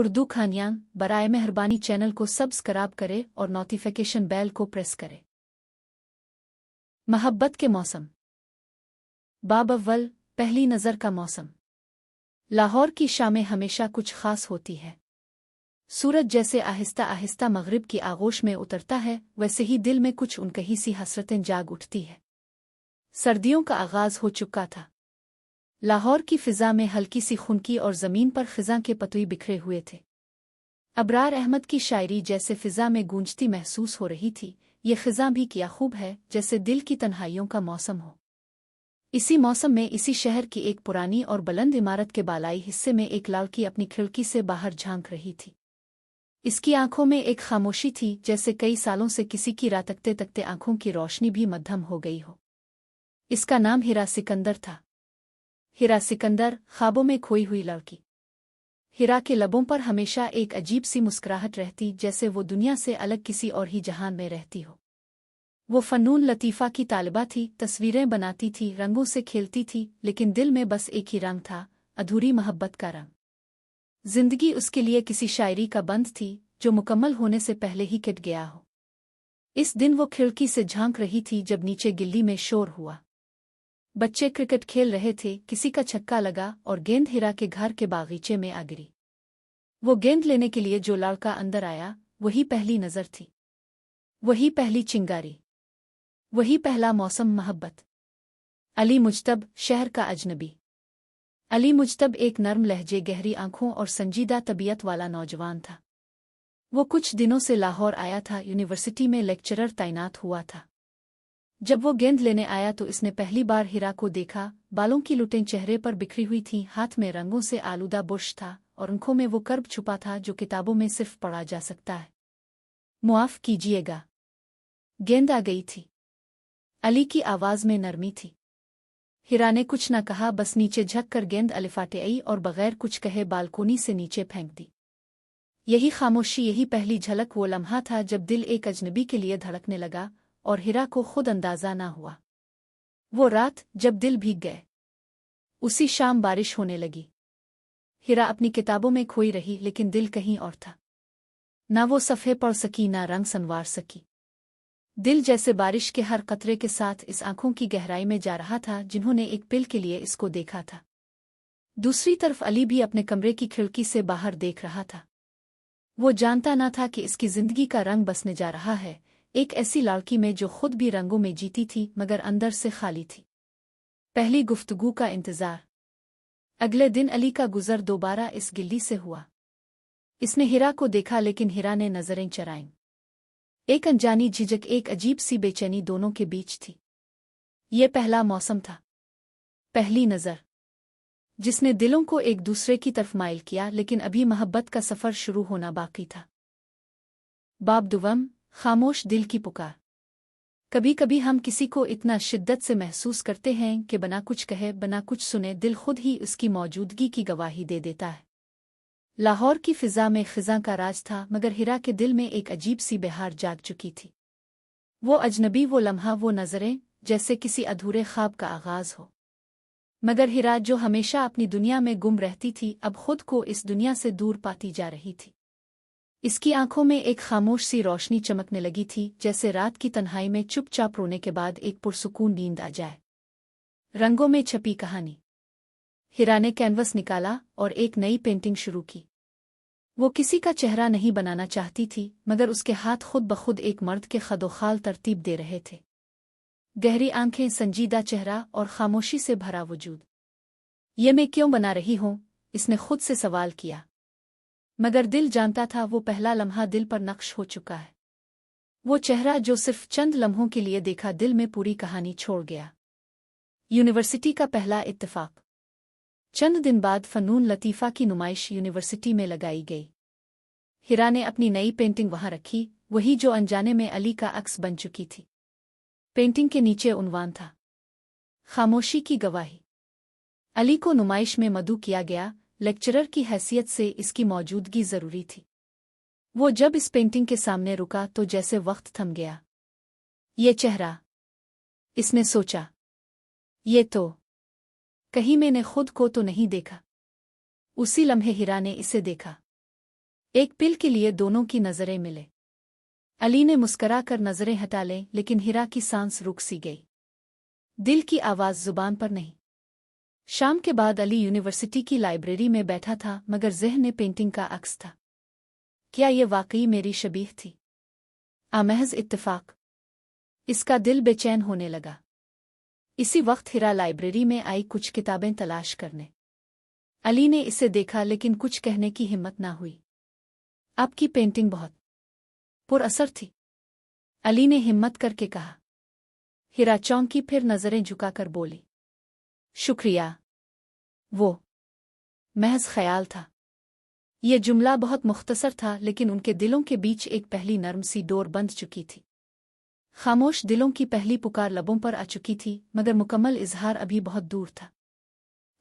उर्दू खानियां बराए मेहरबानी चैनल को सब्सक्राइब करे और नोटिफिकेशन बेल को प्रेस करे। मोहब्बत के मौसम। बाब अव्वल, पहली नज़र का मौसम। लाहौर की शामें हमेशा कुछ खास होती है। सूरज जैसे आहिस्ता आहिस्ता मगरिब की आगोश में उतरता है, वैसे ही दिल में कुछ उनकही सी हसरतें जाग उठती है। सर्दियों का आगाज हो चुका था। लाहौर की फिजा में हल्की सी खुनकी और ज़मीन पर खिज़ां के पतुई बिखरे हुए थे। अबरार अहमद की शायरी जैसे फिजा में गूंजती महसूस हो रही थी। ये खिज़ां भी क्या खूब है, जैसे दिल की तन्हाइयों का मौसम हो। इसी मौसम में इसी शहर की एक पुरानी और बुलंद इमारत के बालाई हिस्से में एक लड़की अपनी खिड़की से बाहर झांक रही थी। इसकी आंखों में एक खामोशी थी, जैसे कई सालों से किसी की रात तकते तकते आंखों की रोशनी भी मद्धम हो गई हो। इसका नाम हिरा सिकंदर था। हिरा सिकंदर, ख्वाबों में खोई हुई लड़की। हिरा के लबों पर हमेशा एक अजीब सी मुस्कुराहट रहती, जैसे वो दुनिया से अलग किसी और ही जहान में रहती हो। वो फनून लतीफ़ा की तालिबा थी, तस्वीरें बनाती थी, रंगों से खेलती थी, लेकिन दिल में बस एक ही रंग था, अधूरी मोहब्बत का रंग। जिंदगी उसके लिए किसी शायरी का बंध थी, जो मुकम्मल होने से पहले ही कट गया हो। इस दिन वो खिड़की से झांक रही थी जब नीचे गिल्ली में शोर हुआ। बच्चे क्रिकेट खेल रहे थे, किसी का छक्का लगा और गेंद हिरा के घर के बागीचे में आ गिरी। वो गेंद लेने के लिए जो लड़का अंदर आया, वही पहली नज़र थी। वही पहली चिंगारी। वही पहला मौसम मोहब्बत। अली मुज्तब, शहर का अजनबी। अली मुज्तब एक नर्म लहजे, गहरी आंखों और संजीदा तबीयत वाला नौजवान था। वो कुछ दिनों से लाहौर आया था, यूनिवर्सिटी में लेक्चरर तैनात हुआ था। जब वो गेंद लेने आया तो इसने पहली बार हिरा को देखा। बालों की लुटें चेहरे पर बिखरी हुई थीं, हाथ में रंगों से आलूदा बुर्श था और आंखों में वो कर्ब छुपा था जो किताबों में सिर्फ पढ़ा जा सकता है। मुआफ कीजिएगा। गेंद आ गई थी। अली की आवाज में नरमी थी। हिरा ने कुछ न कहा, बस नीचे झक कर गेंद अलिफाटे आई और बगैर कुछ कहे बालकोनी से नीचे फेंक दी। यही खामोशी, यही पहली झलक वो लम्हा था जब दिल एक अजनबी के लिए धड़कने लगा और हिरा को खुद अंदाजा ना हुआ। वो रात जब दिल भीग गए। उसी शाम बारिश होने लगी। हिरा अपनी किताबों में खोई रही, लेकिन दिल कहीं और था। ना वो सफ़े पढ़ सकी, ना रंग संवार सकी। दिल जैसे बारिश के हर कतरे के साथ इस आंखों की गहराई में जा रहा था जिन्होंने एक पिल के लिए इसको देखा था। दूसरी तरफ अली भी अपने कमरे की खिड़की से बाहर देख रहा था। वो जानता ना था कि इसकी जिंदगी का रंग बसने जा रहा है, एक ऐसी लड़की में जो खुद भी रंगों में जीती थी मगर अंदर से खाली थी। पहली गुफ्तगू का इंतजार। अगले दिन अली का गुजर दोबारा इस गिल्ली से हुआ। इसने हिरा को देखा, लेकिन हिरा ने नजरें चराईं। एक अनजानी झिझक, एक अजीब सी बेचैनी दोनों के बीच थी। ये पहला मौसम था, पहली नज़र, जिसने दिलों को एक दूसरे की तरफ माइल किया, लेकिन अभी मोहब्बत का सफ़र शुरू होना बाकी था। बाब दुवम, खामोश दिल की पुकार। कभी कभी हम किसी को इतना शिद्दत से महसूस करते हैं कि बिना कुछ कहे, बिना कुछ सुने, दिल खुद ही उसकी मौजूदगी की गवाही दे देता है। लाहौर की फिजा में खिज़ां का राज था, मगर हिरा के दिल में एक अजीब सी बहार जाग चुकी थी। वो अजनबी, वो लम्हा, वो नज़रें, जैसे किसी अधूरे ख्वाब का आगाज हो। मगर हिरा, जो हमेशा अपनी दुनिया में गुम रहती थी, अब खुद को इस दुनिया से दूर पाती जा रही थी। इसकी आंखों में एक खामोश सी रोशनी चमकने लगी थी, जैसे रात की तन्हाई में चुपचाप रोने के बाद एक पुरसुकून नींद आ जाए। रंगों में छपी कहानी। हिरा ने कैनवस निकाला और एक नई पेंटिंग शुरू की। वो किसी का चेहरा नहीं बनाना चाहती थी, मगर उसके हाथ खुद ब खुद एक मर्द के खदोखाल तरतीब दे रहे थे। गहरी आंखें, संजीदा चेहरा और खामोशी से भरा वजूद। ये मैं क्यों बना रही हूं, इसने खुद से सवाल किया। मगर दिल जानता था, वो पहला लम्हा दिल पर नक्श हो चुका है। वो चेहरा जो सिर्फ चंद लम्हों के लिए देखा, दिल में पूरी कहानी छोड़ गया। यूनिवर्सिटी का पहला इत्तेफाक। चंद दिन बाद फनून लतीफ़ा की नुमाइश यूनिवर्सिटी में लगाई गई। हिरा ने अपनी नई पेंटिंग वहां रखी, वही जो अनजाने में अली का अक्स बन चुकी थी। पेंटिंग के नीचे उन्वान था, खामोशी की गवाही। अली को नुमाइश में मदऊ किया गया, लेक्चरर की हैसियत से इसकी मौजूदगी जरूरी थी। वो जब इस पेंटिंग के सामने रुका तो जैसे वक्त थम गया। ये चेहरा, इसने सोचा, ये तो कहीं मैंने खुद को तो नहीं देखा। उसी लम्हे हिरा ने इसे देखा। एक पिल के लिए दोनों की नजरें मिले। अली ने मुस्करा कर नजरें हटा लें, लेकिन हिरा की सांस रुक सी गई। दिल की आवाज जुबान पर नहीं। शाम के बाद अली यूनिवर्सिटी की लाइब्रेरी में बैठा था, मगर ज़हन में पेंटिंग का अक्स था। क्या ये वाकई मेरी शबीह थी? महज इत्तेफाक? इसका दिल बेचैन होने लगा। इसी वक्त हिरा लाइब्रेरी में आई कुछ किताबें तलाश करने। अली ने इसे देखा, लेकिन कुछ कहने की हिम्मत ना हुई। आपकी पेंटिंग बहुत पुरअसर थी, अली ने हिम्मत करके कहा। हिरा चौंकी, फिर नजरें झुकाकर बोली, शुक्रिया। वो महज ख्याल था। ये जुमला बहुत मुख्तसर था, लेकिन उनके दिलों के बीच एक पहली नर्म सी डोर बंध चुकी थी। खामोश दिलों की पहली पुकार लबों पर आ चुकी थी, मगर मुकम्मल इजहार अभी बहुत दूर था।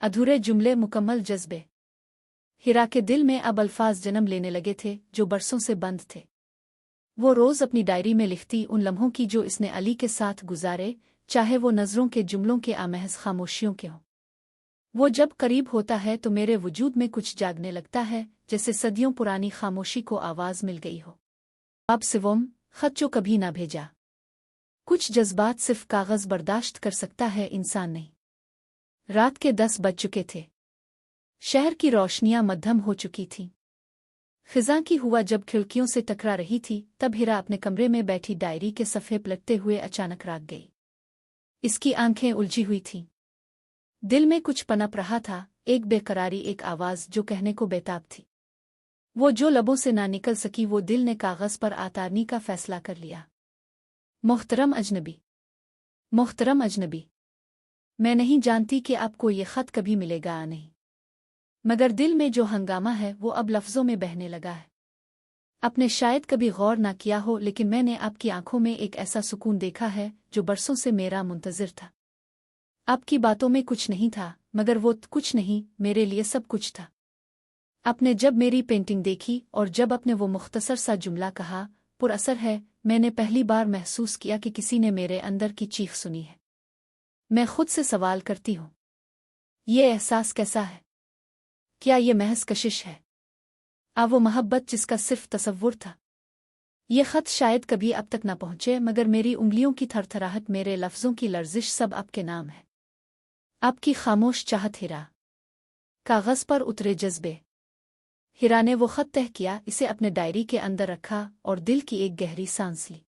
अधूरे जुमले, मुकम्मल जज्बे। हिरा के दिल में अब अल्फाज जन्म लेने लगे थे जो बरसों से बंद थे। वो रोज अपनी डायरी में लिखती उन लम्हों की जो इसने अली के साथ गुजारे, चाहे वो नजरों के जुमलों के आमहज खामोशियों के हों। वो जब करीब होता है तो मेरे वजूद में कुछ जागने लगता है, जैसे सदियों पुरानी खामोशी को आवाज मिल गई हो। अब सिवम खत जो कभी ना भेजा। कुछ जज्बात सिर्फ कागज बर्दाश्त कर सकता है, इंसान नहीं। रात के 10 बज चुके थे। शहर की रोशनियां मध्यम हो चुकी थीं। खिज़ां की हुआ जब खिड़कियों से टकरा रही थी, तब हिरा अपने कमरे में बैठी डायरी के सफ़े पलटते हुए अचानक राग गई। इसकी आंखें उलझी हुई थीं। दिल में कुछ पनप रहा था, एक बेकरारी, एक आवाज जो कहने को बेताब थी। वो जो लबों से ना निकल सकी, वो दिल ने कागज पर आतारनी का फैसला कर लिया। मोहतरम अजनबी, मोहतरम अजनबी, मैं नहीं जानती कि आपको ये खत कभी मिलेगा या नहीं, मगर दिल में जो हंगामा है वो अब लफ्जों में बहने लगा है। आपने शायद कभी गौर ना किया हो, लेकिन मैंने आपकी आंखों में एक ऐसा सुकून देखा है जो बरसों से मेरा मुंतजिर था। आपकी बातों में कुछ नहीं था, मगर वो कुछ नहीं मेरे लिए सब कुछ था। आपने जब मेरी पेंटिंग देखी और जब आपने वो मुख्तसर सा जुमला कहा, पुरअसर है, मैंने पहली बार महसूस किया कि किसी ने मेरे अंदर की चीख सुनी है। मैं खुद से सवाल करती हूँ, ये एहसास कैसा है? क्या ये महज कशिश है? वो मोहब्बत जिसका सिर्फ तसव्वुर था? ये खत शायद कभी अब तक न पहुंचे, मगर मेरी उंगलियों की थरथराहट, मेरे लफ्जों की लर्जिश, सब आपके नाम है। आपकी खामोश चाहत। हिरा कागज पर उतरे जज्बे। हिरा ने वो खत तह किया, इसे अपने डायरी के अंदर रखा और दिल की एक गहरी सांस ली।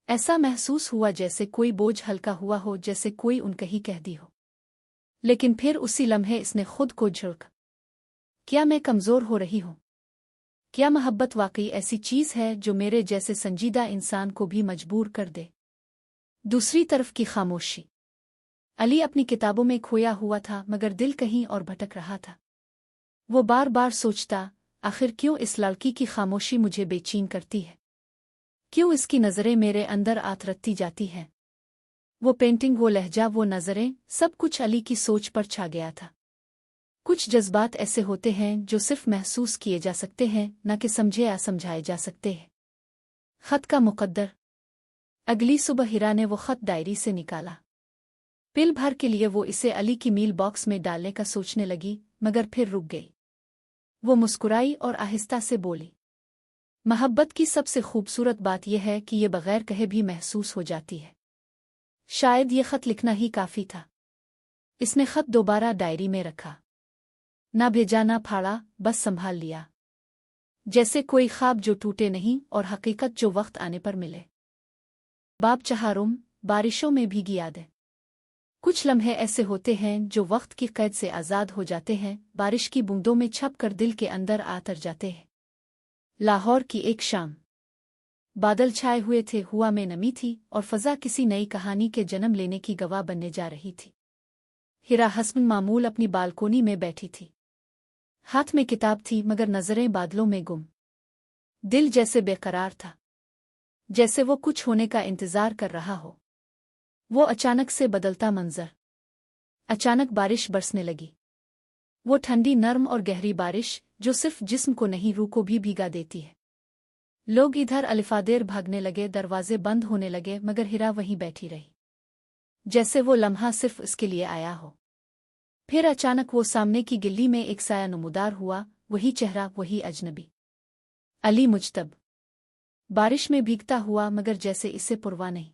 ऐसा महसूस हुआ जैसे कोई बोझ हल्का हुआ हो, जैसे कोई उनकही कह दी हो। लेकिन फिर उसी लम्हे इसने खुद को झिड़का। क्या मैं कमजोर हो रही हूं? क्या मोहब्बत वाकई ऐसी चीज है जो मेरे जैसे संजीदा इंसान को भी मजबूर कर दे? दूसरी तरफ की खामोशी। अली अपनी किताबों में खोया हुआ था, मगर दिल कहीं और भटक रहा था। वो बार बार सोचता, आखिर क्यों इस लड़की की खामोशी मुझे बेचैन करती है? क्यों इसकी नज़रें मेरे अंदर आतरती जाती हैं? वो पेंटिंग, वो लहजा, वो नज़रें, सब कुछ अली की सोच पर छा गया था। कुछ जज्बात ऐसे होते हैं जो सिर्फ महसूस किए जा सकते हैं, न कि समझे या समझाए जा सकते हैं। खत का मुकद्दर। अगली सुबह हिरा ने वो खत डायरी से निकाला। पिल भर के लिए वो इसे अली की मील बॉक्स में डालने का सोचने लगी, मगर फिर रुक गई। वो मुस्कुराई और आहिस्ता से बोली, मोहब्बत की सबसे खूबसूरत बात यह है कि ये बगैर कहे भी महसूस हो जाती है। शायद ये खत लिखना ही काफी था। इसने खत दोबारा डायरी में रखा। ना भेजा ना फाड़ा, बस संभाल लिया। जैसे कोई ख्वाब जो टूटे नहीं और हकीकत जो वक्त आने पर मिले। बाब चहारुम, बारिशों में भीगी यादें। कुछ लम्हे ऐसे होते हैं जो वक्त की कैद से आज़ाद हो जाते हैं, बारिश की बूंदों में छप कर दिल के अंदर आतर जाते हैं। लाहौर की एक शाम। बादल छाए हुए थे, हुआ में नमी थी और फजा किसी नई कहानी के जन्म लेने की गवाह बनने जा रही थी। हिरा हस्बन मामूल अपनी बालकोनी में बैठी थी। हाथ में किताब थी, मगर नजरें बादलों में गुम। दिल जैसे बेकरार था, जैसे वो कुछ होने का इंतजार कर रहा हो। वो अचानक से बदलता मंजर। अचानक बारिश बरसने लगी। वो ठंडी, नर्म और गहरी बारिश जो सिर्फ जिस्म को नहीं, रूह को भी भीगा देती है। लोग इधर अलिफादेर भागने लगे, दरवाजे बंद होने लगे, मगर हिरा वहीं बैठी रही, जैसे वो लम्हा सिर्फ इसके लिए आया हो। फिर अचानक वो सामने की गिल्ली में एक साया नमूदार हुआ, वही चेहरा, वही अजनबी। अली मुज्तब बारिश में भीगता हुआ मगर जैसे इससे परवाह नहीं।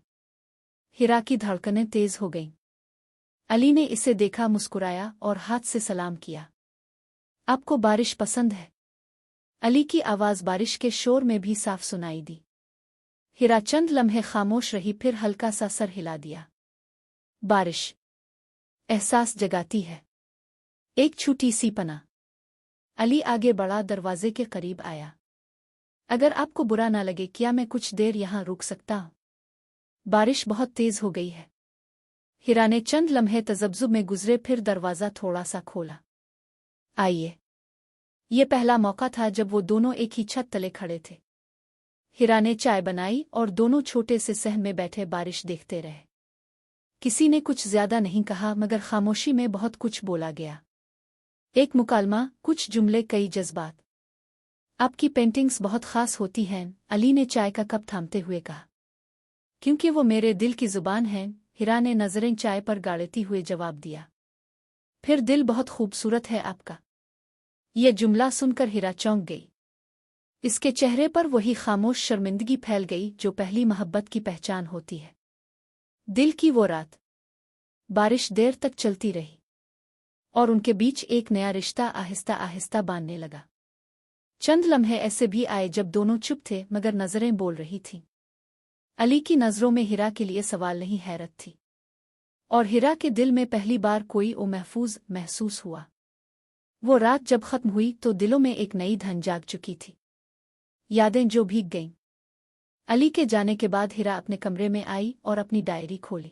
हिरा की धड़कनें तेज हो गईं। अली ने इसे देखा, मुस्कुराया और हाथ से सलाम किया। आपको बारिश पसंद है? अली की आवाज़ बारिश के शोर में भी साफ सुनाई दी। हिरा चंद लम्हे खामोश रही, फिर हल्का सा सर हिला दिया। बारिश एहसास जगाती है, एक छोटी सी पना। अली आगे बढ़ा, दरवाजे के करीब आया। अगर आपको बुरा ना लगे, क्या मैं कुछ देर यहाँ रुक सकता हूँ? बारिश बहुत तेज हो गई है। हिरा ने चंद लम्हे तजब्जुब में गुजरे, फिर दरवाज़ा थोड़ा सा खोला। आइए। ये पहला मौका था जब वो दोनों एक ही छत तले खड़े थे। हिरा ने चाय बनाई और दोनों छोटे से सहन में बैठे बारिश देखते रहे। किसी ने कुछ ज्यादा नहीं कहा, मगर खामोशी में बहुत कुछ बोला गया। एक मुकालमा, कुछ जुमले, कई जज्बात। आपकी पेंटिंग्स बहुत खास होती हैं, अली ने चाय का कप थामते हुए कहा। क्योंकि वो मेरे दिल की जुबान है, हिरा ने नजरें चाय पर गाड़ती हुए जवाब दिया। फिर दिल बहुत खूबसूरत है आपका। ये जुमला सुनकर हिरा चौंक गई। इसके चेहरे पर वही खामोश शर्मिंदगी फैल गई जो पहली मोहब्बत की पहचान होती है। दिल की वो रात। बारिश देर तक चलती रही और उनके बीच एक नया रिश्ता आहिस्ता आहिस्ता बांधने लगा। चंद लम्हे ऐसे भी आए जब दोनों चुप थे, मगर नजरें बोल रही थीं। अली की नजरों में हिरा के लिए सवाल नहीं, हैरत थी। और हिरा के दिल में पहली बार कोई ओ महफूज महसूस हुआ। वो रात जब खत्म हुई तो दिलों में एक नई धन जाग चुकी थी, यादें जो भीग गईं। अली के जाने के बाद हिरा अपने कमरे में आई और अपनी डायरी खोली।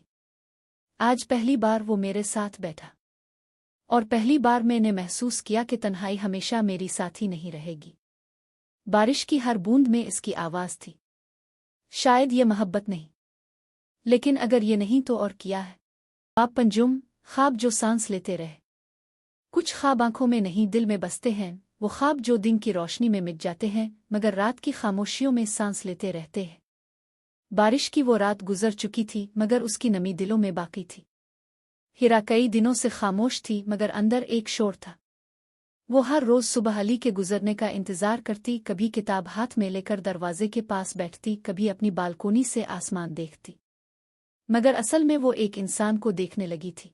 आज पहली बार वो मेरे साथ बैठा और पहली बार मैंने महसूस किया कि तन्हाई हमेशा मेरी साथी नहीं रहेगी। बारिश की हर बूंद में इसकी आवाज़ थी। शायद ये मोहब्बत नहीं, लेकिन अगर ये नहीं तो और क्या है? आप पंजुम, ख्वाब जो सांस लेते रहे। कुछ ख्वाब आंखों में नहीं, दिल में बसते हैं। वो ख्वाब जो दिन की रोशनी में मिट जाते हैं, मगर रात की खामोशियों में सांस लेते रहते हैं। बारिश की वो रात गुजर चुकी थी, मगर उसकी नमी दिलों में बाकी थी। हिरा कई दिनों से खामोश थी, मगर अंदर एक शोर था। वो हर रोज सुबह अली के गुजरने का इंतजार करती, कभी किताब हाथ में लेकर दरवाजे के पास बैठती, कभी अपनी बालकोनी से आसमान देखती। मगर असल में वो एक इंसान को देखने लगी थी,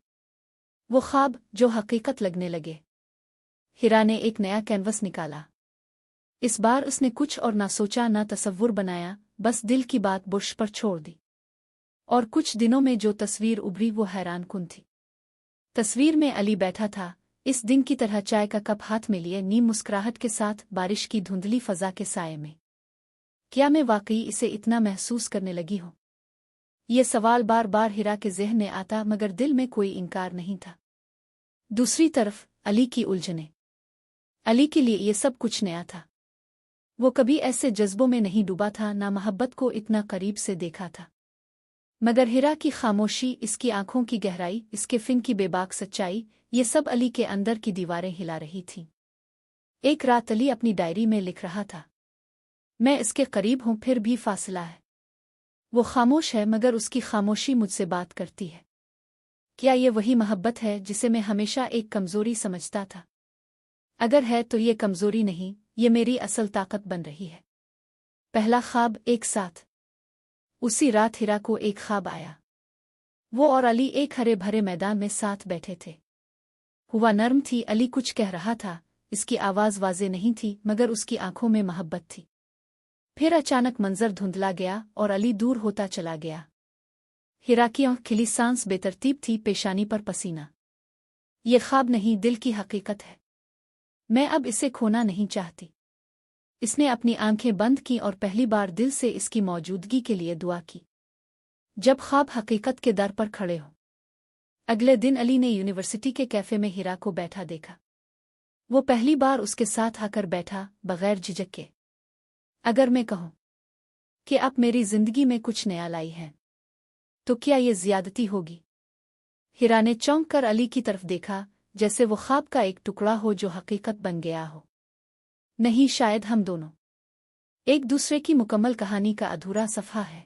वो ख्वाब जो हकीकत लगने लगे। हिरा ने एक नया कैनवस निकाला। इस बार उसने कुछ और ना सोचा ना तसव्वुर बनाया, बस दिल की बात बुर्श पर छोड़ दी। और कुछ दिनों में जो तस्वीर उभरी वो हैरान कुन थी। तस्वीर में अली बैठा था, इस दिन की तरह चाय का कप हाथ में लिए, नीम मुस्कुराहट के साथ, बारिश की धुंधली फजा के साये में। क्या मैं वाकई इसे इतना महसूस करने लगी हूँ? ये सवाल बार बार हिरा के ज़हन में आता, मगर दिल में कोई इनकार नहीं था। दूसरी तरफ अली की उलझने। अली के लिए ये सब कुछ नया था। वो कभी ऐसे जज्बों में नहीं डूबा था, ना मोहब्बत को इतना करीब से देखा था। मगर हिरा की खामोशी, इसकी आंखों की गहराई, इसके फिन की बेबाक सच्चाई, ये सब अली के अंदर की दीवारें हिला रही थीं। एक रात अली अपनी डायरी में लिख रहा था, मैं इसके करीब हूं, फिर भी फासला है। वो खामोश है, मगर उसकी खामोशी मुझसे बात करती है। क्या ये वही मोहब्बत है जिसे मैं हमेशा एक कमजोरी समझता था? अगर है तो ये कमजोरी नहीं, ये मेरी असल ताकत बन रही है। पहला ख्वाब, एक साथ। उसी रात हिरा को एक ख्वाब आया। वो और अली एक हरे भरे मैदान में साथ बैठे थे। हुआ नर्म थी, अली कुछ कह रहा था, इसकी आवाज़ वाज़े नहीं थी, मगर उसकी आंखों में मोहब्बत थी। फिर अचानक मंजर धुंधला गया और अली दूर होता चला गया। हिरा की आंख खिली, सांस बेतरतीब थी, पेशानी पर पसीना। ये ख्वाब नहीं, दिल की हकीकत है। मैं अब इसे खोना नहीं चाहती। इसने अपनी आंखें बंद की और पहली बार दिल से इसकी मौजूदगी के लिए दुआ की। जब ख्वाब हकीकत के दर पर खड़े हो। अगले दिन अली ने यूनिवर्सिटी के कैफे में हिरा को बैठा देखा। वो पहली बार उसके साथ आकर बैठा, बगैर झिझक के। अगर मैं कहूं कि आप मेरी जिंदगी में कुछ नया लाई हैं, तो क्या ये ज्यादती होगी? हिरा ने चौंक कर अली की तरफ देखा, जैसे वो ख्वाब का एक टुकड़ा हो जो हकीकत बन गया हो। नहीं, शायद हम दोनों एक दूसरे की मुकम्मल कहानी का अधूरा सफ़ा है।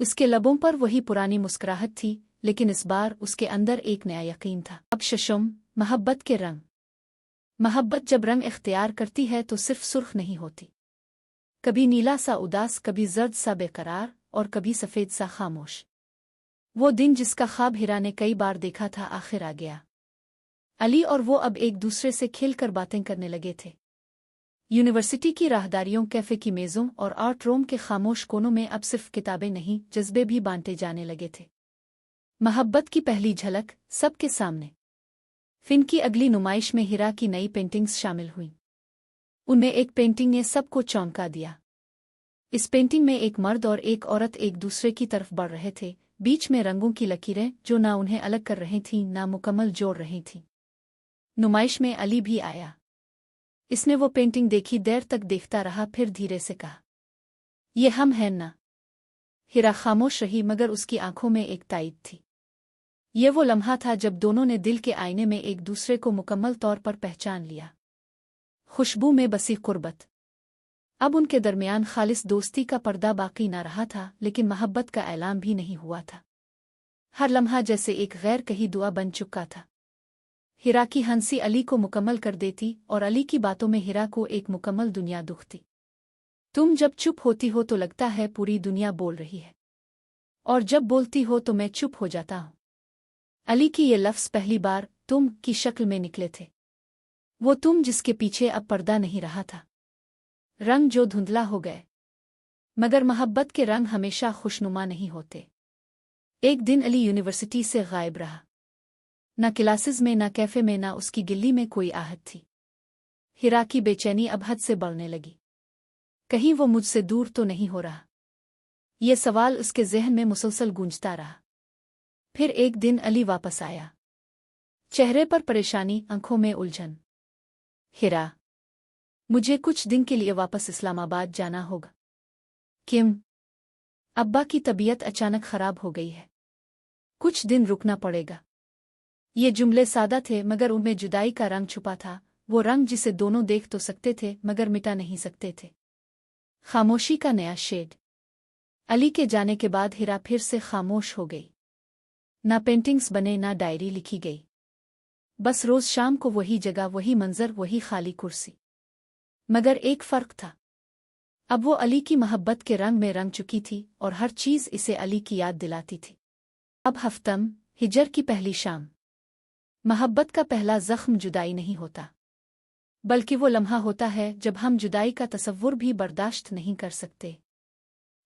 उसके लबों पर वही पुरानी मुस्कुराहट थी, लेकिन इस बार उसके अंदर एक नया यकीन था। अब शशम, मोहब्बत के रंग। मोहब्बत जब रंग इख्तियार करती है तो सिर्फ सुर्ख नहीं होती, कभी नीला सा उदास, कभी जर्द सा बेकरार और कभी सफ़ेद सा खामोश। वो दिन जिसका ख्वाब हीरा ने कई बार देखा था आखिर आ गया। अली और वो अब एक दूसरे से खिलकर बातें करने लगे थे। यूनिवर्सिटी की राहदारियों, कैफ़े की मेज़ों और आर्ट रूम के खामोश कोनों में अब सिर्फ किताबें नहीं, जज्बे भी बांटे जाने लगे थे। मोहब्बत की पहली झलक सबके सामने। फिन की अगली नुमाइश में हीरा की नई पेंटिंग्स शामिल हुईं। उनमें एक पेंटिंग ने सबको चौंका दिया। इस पेंटिंग में एक मर्द और एक औरत एक दूसरे की तरफ बढ़ रहे थे, बीच में रंगों की लकीरें जो ना उन्हें अलग कर रही थीं ना मुकम्मल जोड़ रही थीं। नुमाइश में अली भी आया। इसने वो पेंटिंग देखी, देर तक देखता रहा, फिर धीरे से कहा, ये हम हैं ना। हीरा खामोश रही, मगर उसकी आंखों में एक ताइद थी। ये वो लम्हा था जब दोनों ने दिल के आईने में एक दूसरे को मुकम्मल तौर पर पहचान लिया। खुशबू में बसी कुर्बत। अब उनके दरमियान खालिस दोस्ती का पर्दा बाकी न रहा था, लेकिन मोहब्बत का ऐलान भी नहीं हुआ था। हर लम्हा जैसे एक गैर कही दुआ बन चुका था। हीरा की हंसी अली को मुकम्मल कर देती और अली की बातों में हीरा को एक मुकम्मल दुनिया दुखती। तुम जब चुप होती हो तो लगता है पूरी दुनिया बोल रही है, और जब बोलती हो तो मैं चुप हो जाता हूँ। अली की ये लफ्ज़ पहली बार तुम की शक्ल में निकले थे। वो तुम जिसके पीछे अब पर्दा नहीं रहा था, रंग जो धुंधला हो गए। मगर मोहब्बत के रंग हमेशा खुशनुमा नहीं होते। एक दिन अली यूनिवर्सिटी से गायब रहा। न क्लासेस में, न कैफ़े में, न उसकी गिल्ली में कोई आहट थी। हीरा की बेचैनी अब हद से बढ़ने लगी। कहीं वो मुझसे दूर तो नहीं हो रहा? ये सवाल उसके ज़हन में मुसलसल गूंजता रहा। फिर एक दिन अली वापस आया, चेहरे पर परेशानी, आंखों में उलझन। हीरा, मुझे कुछ दिन के लिए वापस इस्लामाबाद जाना होगा। क्यों? अब्बा की तबीयत अचानक खराब हो गई है। कुछ दिन रुकना पड़ेगा। ये जुमले सादा थे, मगर उनमें जुदाई का रंग छुपा था, वो रंग जिसे दोनों देख तो सकते थे मगर मिटा नहीं सकते थे। खामोशी का नया शेड। अली के जाने के बाद हीरा फिर से खामोश हो गई। ना पेंटिंग्स बने, ना डायरी लिखी गई। बस रोज शाम को वही जगह, वही मंजर, वही खाली कुर्सी। मगर एक फर्क था। अब वो अली की मोहब्बत के रंग में रंग चुकी थी और हर चीज़ इसे अली की याद दिलाती थी। अब हफ्तम हिजर की पहली शाम। मोहब्बत का पहला जख्म जुदाई नहीं होता, बल्कि वो लम्हा होता है जब हम जुदाई का तसव्वुर भी बर्दाश्त नहीं कर सकते।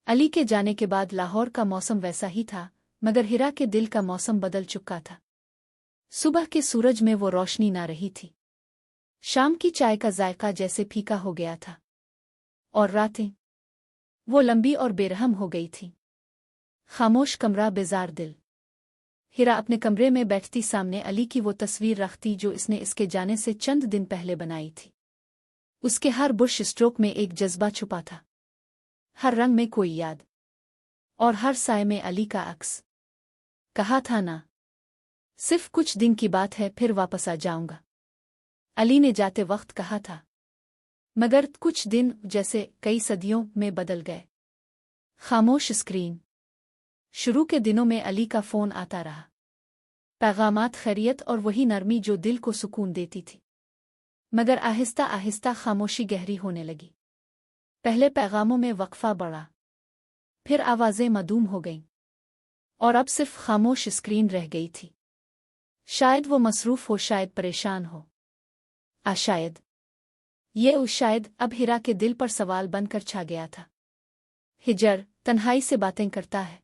अली के जाने के बाद लाहौर का मौसम वैसा ही था, मगर हीरा के दिल का मौसम बदल चुका था। सुबह के सूरज में वो रोशनी ना रही थी। शाम की चाय का जायका जैसे फीका हो गया था। और रातें, वो लंबी और बेरहम हो गई थी। खामोश कमरा, बेजार दिल। हीरा अपने कमरे में बैठती, सामने अली की वो तस्वीर रखती जो इसने इसके जाने से चंद दिन पहले बनाई थी। उसके हर बुश स्ट्रोक में एक जज्बा छुपा था, हर रंग में कोई याद, और हर साए में अली का अक्स। कहा था ना, सिर्फ कुछ दिन की बात है, फिर वापस आ जाऊंगा। अली ने जाते वक्त कहा था, मगर कुछ दिन जैसे कई सदियों में बदल गए। खामोश स्क्रीन। शुरू के दिनों में अली का फ़ोन आता रहा, पैगामात, खैरियत और वही नरमी जो दिल को सुकून देती थी। मगर आहिस्ता आहिस्ता खामोशी गहरी होने लगी। पहले पैगामों में वक्फा बढ़ा, फिर आवाज़ें मदूम हो गईं, और अब सिर्फ खामोश स्क्रीन रह गई थी। शायद वो मसरूफ़ हो, शायद परेशान हो, शायद ये उस शायद अब हीरा के दिल पर सवाल बनकर छा गया था। हिजर तन्हाई से बातें करता है।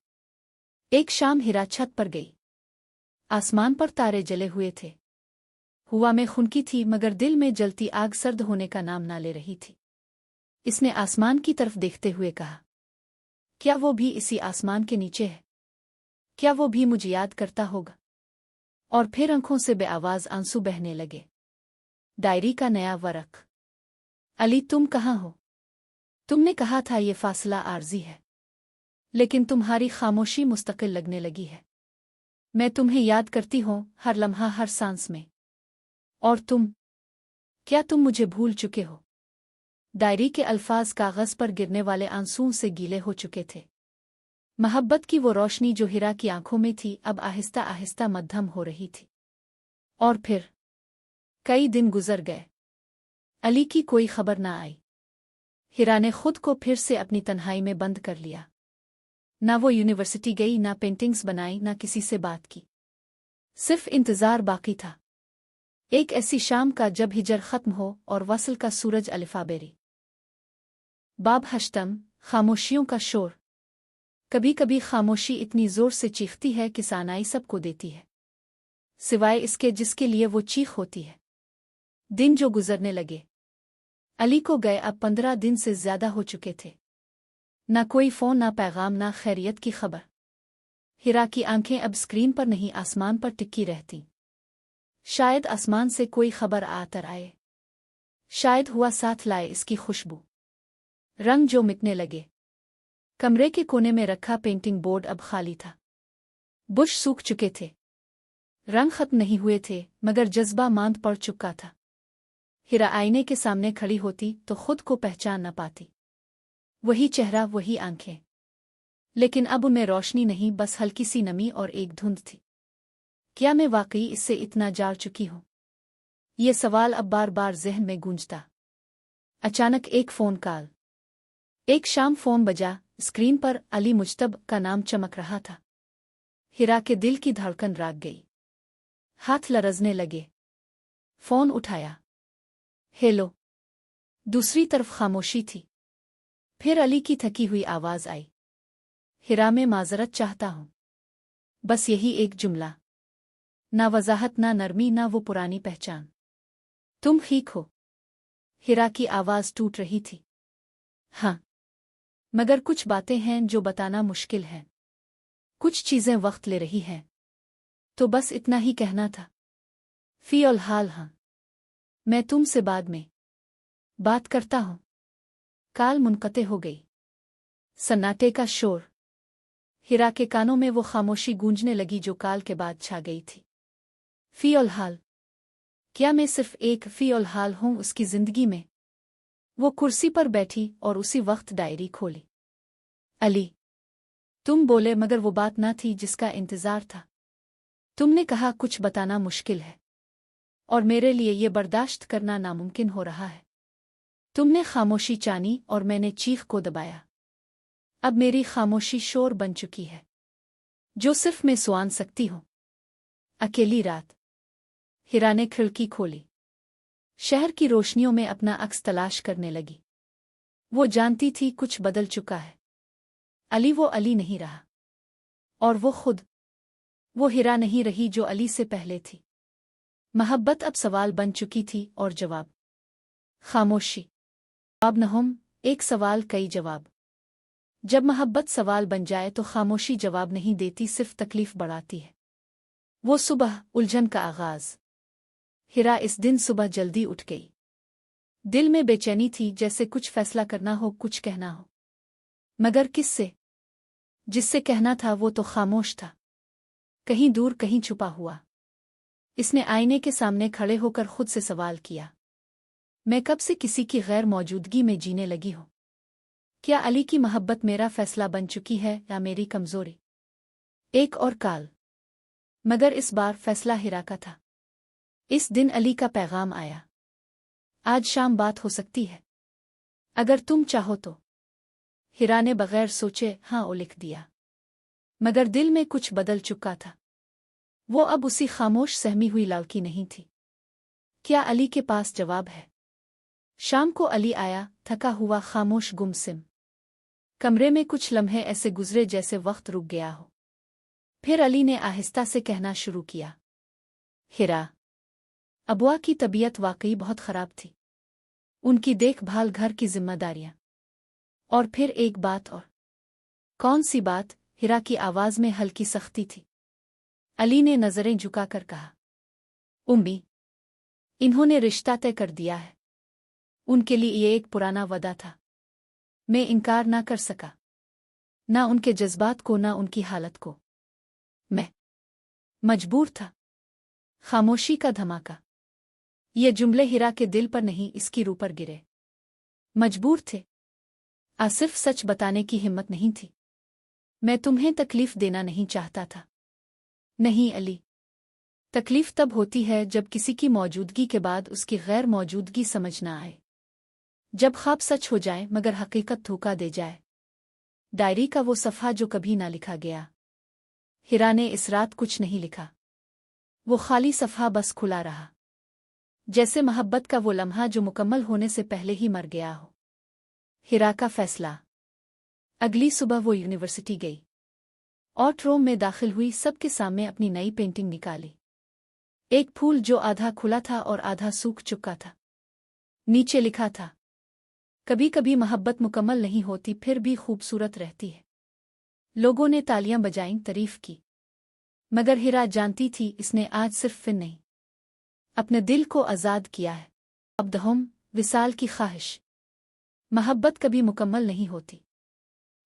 एक शाम हीरा छत पर गई। आसमान पर तारे जले हुए थे। हुआ में खुनकी थी, मगर दिल में जलती आग सर्द होने का नाम ना ले रही थी। इसने आसमान की तरफ देखते हुए कहा, क्या वो भी इसी आसमान के नीचे है? क्या वो भी मुझे याद करता होगा? और फिर आंखों से बेआवाज आंसू बहने लगे। डायरी का नया वरक। अली, तुम कहाँ हो? तुमने कहा था ये फासला आर्जी है, लेकिन तुम्हारी खामोशी मुस्तकिल लगने लगी है। मैं तुम्हें याद करती हूँ, हर लम्हा, हर सांस में। और तुम, क्या तुम मुझे भूल चुके हो? डायरी के अल्फाज कागज पर गिरने वाले आंसुओं से गीले हो चुके थे। मोहब्बत की वो रोशनी जो हीरा की आंखों में थी, अब आहिस्ता आहिस्ता मद्धम हो रही थी। और फिर कई दिन गुजर गए। अली की कोई खबर ना आई। हिरा ने खुद को फिर से अपनी तन्हाई में बंद कर लिया। ना वो यूनिवर्सिटी गई, ना पेंटिंग्स बनाई, ना किसी से बात की। सिर्फ इंतजार बाकी था, एक ऐसी शाम का जब हिजर खत्म हो और वसल का सूरज अलिफाबेरी। बाब हश्तम, खामोशियों का शोर। कभी कभी खामोशी इतनी जोर से चीखती है कि सानाई सबको देती है, सिवाय इसके जिसके लिए वो चीख होती है। दिन जो गुजरने लगे, अली को गए अब 15 दिन से ज्यादा हो चुके थे। ना कोई फोन, ना पैगाम, ना खैरियत की खबर। हिरा की आंखें अब स्क्रीन पर नहीं, आसमान पर टिकी रहती। शायद आसमान से कोई खबर आतर आए, शायद हुआ साथ लाए इसकी खुशबू। रंग जो मिटने लगे। कमरे के कोने में रखा पेंटिंग बोर्ड अब खाली था। बुश सूख चुके थे, रंग खत्म नहीं हुए थे, मगर जज्बा मांद पड़ चुका था। हिरा आईने के सामने खड़ी होती तो खुद को पहचान न पाती। वही चेहरा, वही आंखें, लेकिन अब उनमें रोशनी नहीं, बस हल्की सी नमी और एक धुंध थी। क्या मैं वाकई इससे इतना जार चुकी हूं? ये सवाल अब बार बार जहन में गूंजता। अचानक एक फोन कॉल। एक शाम फोन बजा, स्क्रीन पर अली मुज्तब का नाम चमक रहा था। हिरा के दिल की धड़कन राग गई, हाथ लरजने लगे। फोन उठाया। हेलो। दूसरी तरफ खामोशी थी। फिर अली की थकी हुई आवाज आई। हिरा, मैं माजरत चाहता हूं। बस यही एक जुमला, ना वजाहत, ना नरमी, ना वो पुरानी पहचान। तुम ठीक हो? हिरा की आवाज टूट रही थी। हाँ, मगर कुछ बातें हैं जो बताना मुश्किल है। कुछ चीजें वक्त ले रही हैं। तो बस इतना ही कहना था। फी हाल हाँ, मैं तुमसे बाद में बात करता हूं। काल मुनक़ते हो गई। सन्नाटे का शोर। हिरा के कानों में वो खामोशी गूंजने लगी जो काल के बाद छा गई थी। फी हाल, क्या मैं सिर्फ एक फी हाल हूं उसकी जिंदगी में? वो कुर्सी पर बैठी और उसी वक्त डायरी खोली। अली, तुम बोले, मगर वो बात ना थी जिसका इंतजार था। तुमने कहा कुछ बताना मुश्किल है और मेरे लिए ये बर्दाश्त करना नामुमकिन हो रहा है। तुमने खामोशी चानी और मैंने चीख को दबाया। अब मेरी खामोशी शोर बन चुकी है जो सिर्फ मैं सुन सकती हूं। अकेली रात। हिरा ने खिड़की खोली, शहर की रोशनियों में अपना अक्स तलाश करने लगी। वो जानती थी कुछ बदल चुका है। अली वो अली नहीं रहा, और वो खुद वो हिरा नहीं रही जो अली से पहले थी। मोहब्बत अब सवाल बन चुकी थी और जवाब खामोशी। जवाब न हम, एक सवाल कई जवाब। जब मोहब्बत सवाल बन जाए तो खामोशी जवाब नहीं देती, सिर्फ तकलीफ बढ़ाती है। वो सुबह, उलझन का आगाज। हिरा इस दिन सुबह जल्दी उठ गई। दिल में बेचैनी थी, जैसे कुछ फैसला करना हो, कुछ कहना हो। मगर किससे? जिससे कहना था वो तो खामोश था, कहीं दूर, कहीं छुपा हुआ। इसने आईने के सामने खड़े होकर खुद से सवाल किया, मैं कब से किसी की गैर मौजूदगी में जीने लगी हूं? क्या अली की मोहब्बत मेरा फैसला बन चुकी है या मेरी कमजोरी? एक और काल, मगर इस बार फैसला हिरा का था। इस दिन अली का पैगाम आया, आज शाम बात हो सकती है, अगर तुम चाहो तो। हिरा ने बगैर सोचे हाँ ओ लिख दिया, मगर दिल में कुछ बदल चुका था। वो अब उसी खामोश सहमी हुई लड़की नहीं थी। क्या अली के पास जवाब है? शाम को अली आया, थका हुआ, खामोश, गुमसिम। कमरे में कुछ लम्हे ऐसे गुजरे जैसे वक्त रुक गया हो। फिर अली ने आहिस्ता से कहना शुरू किया, हिरा, अबुआ की तबीयत वाकई बहुत खराब थी। उनकी देखभाल, घर की जिम्मेदारियां, और फिर एक बात और। कौन सी बात? हिरा की आवाज में हल्की सख्ती थी। अली ने नजरें झुकाकर कहा, उम्मी, इन्होंने रिश्ता तय कर दिया है। उनके लिए ये एक पुराना वादा था। मैं इनकार ना कर सका, ना उनके जज्बात को, ना उनकी हालत को। मैं मजबूर था। खामोशी का धमाका। ये जुमले हिरा के दिल पर नहीं, इसकी रूह पर गिरे। मजबूर थे। सिर्फ सच बताने की हिम्मत नहीं थी। मैं तुम्हें तकलीफ देना नहीं चाहता था। नहीं अली, तकलीफ तब होती है जब किसी की मौजूदगी के बाद उसकी गैर मौजूदगी समझ ना आए। जब ख्वाब सच हो जाए मगर हकीकत धोखा दे जाए। डायरी का वो सफ़ा जो कभी ना लिखा गया। हिरा ने इस रात कुछ नहीं लिखा। वो खाली सफ़ा बस खुला रहा, जैसे मोहब्बत का वो लम्हा जो मुकम्मल होने से पहले ही मर गया हो। हिरा का फैसला। अगली सुबह वो यूनिवर्सिटी गई और रूम में दाखिल हुई। सबके सामने अपनी नई पेंटिंग निकाली। एक फूल जो आधा खुला था और आधा सूख चुका था। नीचे लिखा था, कभी कभी मोहब्बत मुकम्मल नहीं होती फिर भी खूबसूरत रहती है। लोगों ने तालियां बजाईं, तारीफ की, मगर हिरा जानती थी इसने आज सिर्फ फिर नहीं, अपने दिल को आज़ाद किया है। अब्दहुम विसाल की ख्वाहिश। मोहब्बत कभी मुकम्मल नहीं होती,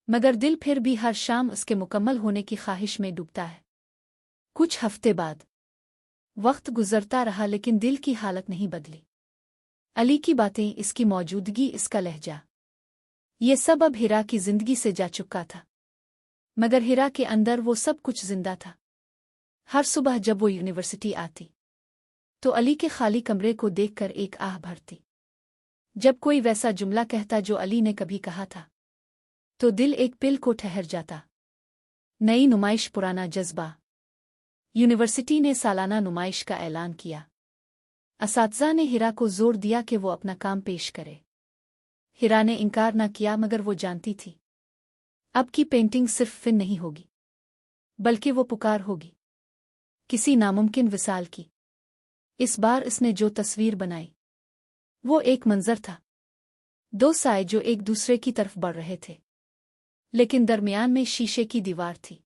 मगर दिल फिर भी हर शाम उसके मुकम्मल होने की ख्वाहिश में डूबता है। कुछ हफ्ते बाद वक्त गुजरता रहा लेकिन दिल की हालत नहीं बदली। अली की बातें, इसकी मौजूदगी, इसका लहजा, ये सब अब हिरा की जिंदगी से जा चुका था। मगर हिरा के अंदर वो सब कुछ जिंदा था। हर सुबह जब वो यूनिवर्सिटी आती तो अली के खाली कमरे को देखकर एक आह भरती। जब कोई वैसा जुमला कहता जो अली ने कभी कहा था तो दिल एक पिल को ठहर जाता। नई नुमाइश, पुराना जज्बा। यूनिवर्सिटी ने सालाना नुमाइश का ऐलान किया। असातिज़ा ने हिरा को जोर दिया कि वो अपना काम पेश करे। हिरा ने इनकार न किया, मगर वो जानती थी अब की पेंटिंग सिर्फ फिन नहीं होगी, बल्कि वो पुकार होगी किसी नामुमकिन विसाल की। इस बार इसने जो तस्वीर बनाई वो एक मंजर था। दो साए जो एक दूसरे की तरफ बढ़ रहे थे, लेकिन दरमियान में शीशे की दीवार थी,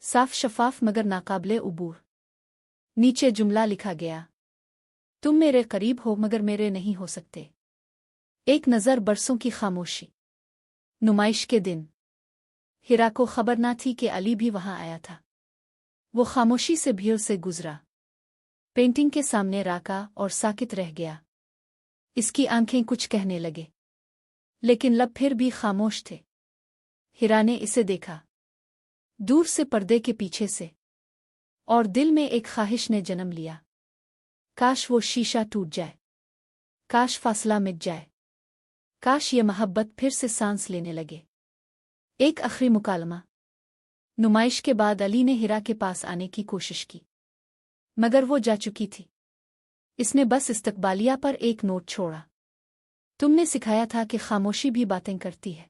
साफ शफाफ मगर नाकाबिले उबूर। नीचे जुमला लिखा गया, तुम मेरे करीब हो मगर मेरे नहीं हो सकते। एक नज़र, बरसों की खामोशी। नुमाइश के दिन हिरा को खबर ना थी कि अली भी वहां आया था। वो खामोशी से भीड़ से गुजरा, पेंटिंग के सामने राका और साकित रह गया। इसकी आंखें कुछ कहने लगे, लेकिन लब फिर भी खामोश थे। हिरा ने इसे देखा दूर से, पर्दे के पीछे से, और दिल में एक ख्वाहिश ने जन्म लिया। काश वो शीशा टूट जाए, काश फासला मिट जाए, काश ये मोहब्बत फिर से सांस लेने लगे। एक आखिरी मुकालमा। नुमाइश के बाद अली ने हिरा के पास आने की कोशिश की, मगर वो जा चुकी थी। इसने बस इस्तकबालिया पर एक नोट छोड़ा, तुमने सिखाया था कि खामोशी भी बातें करती है।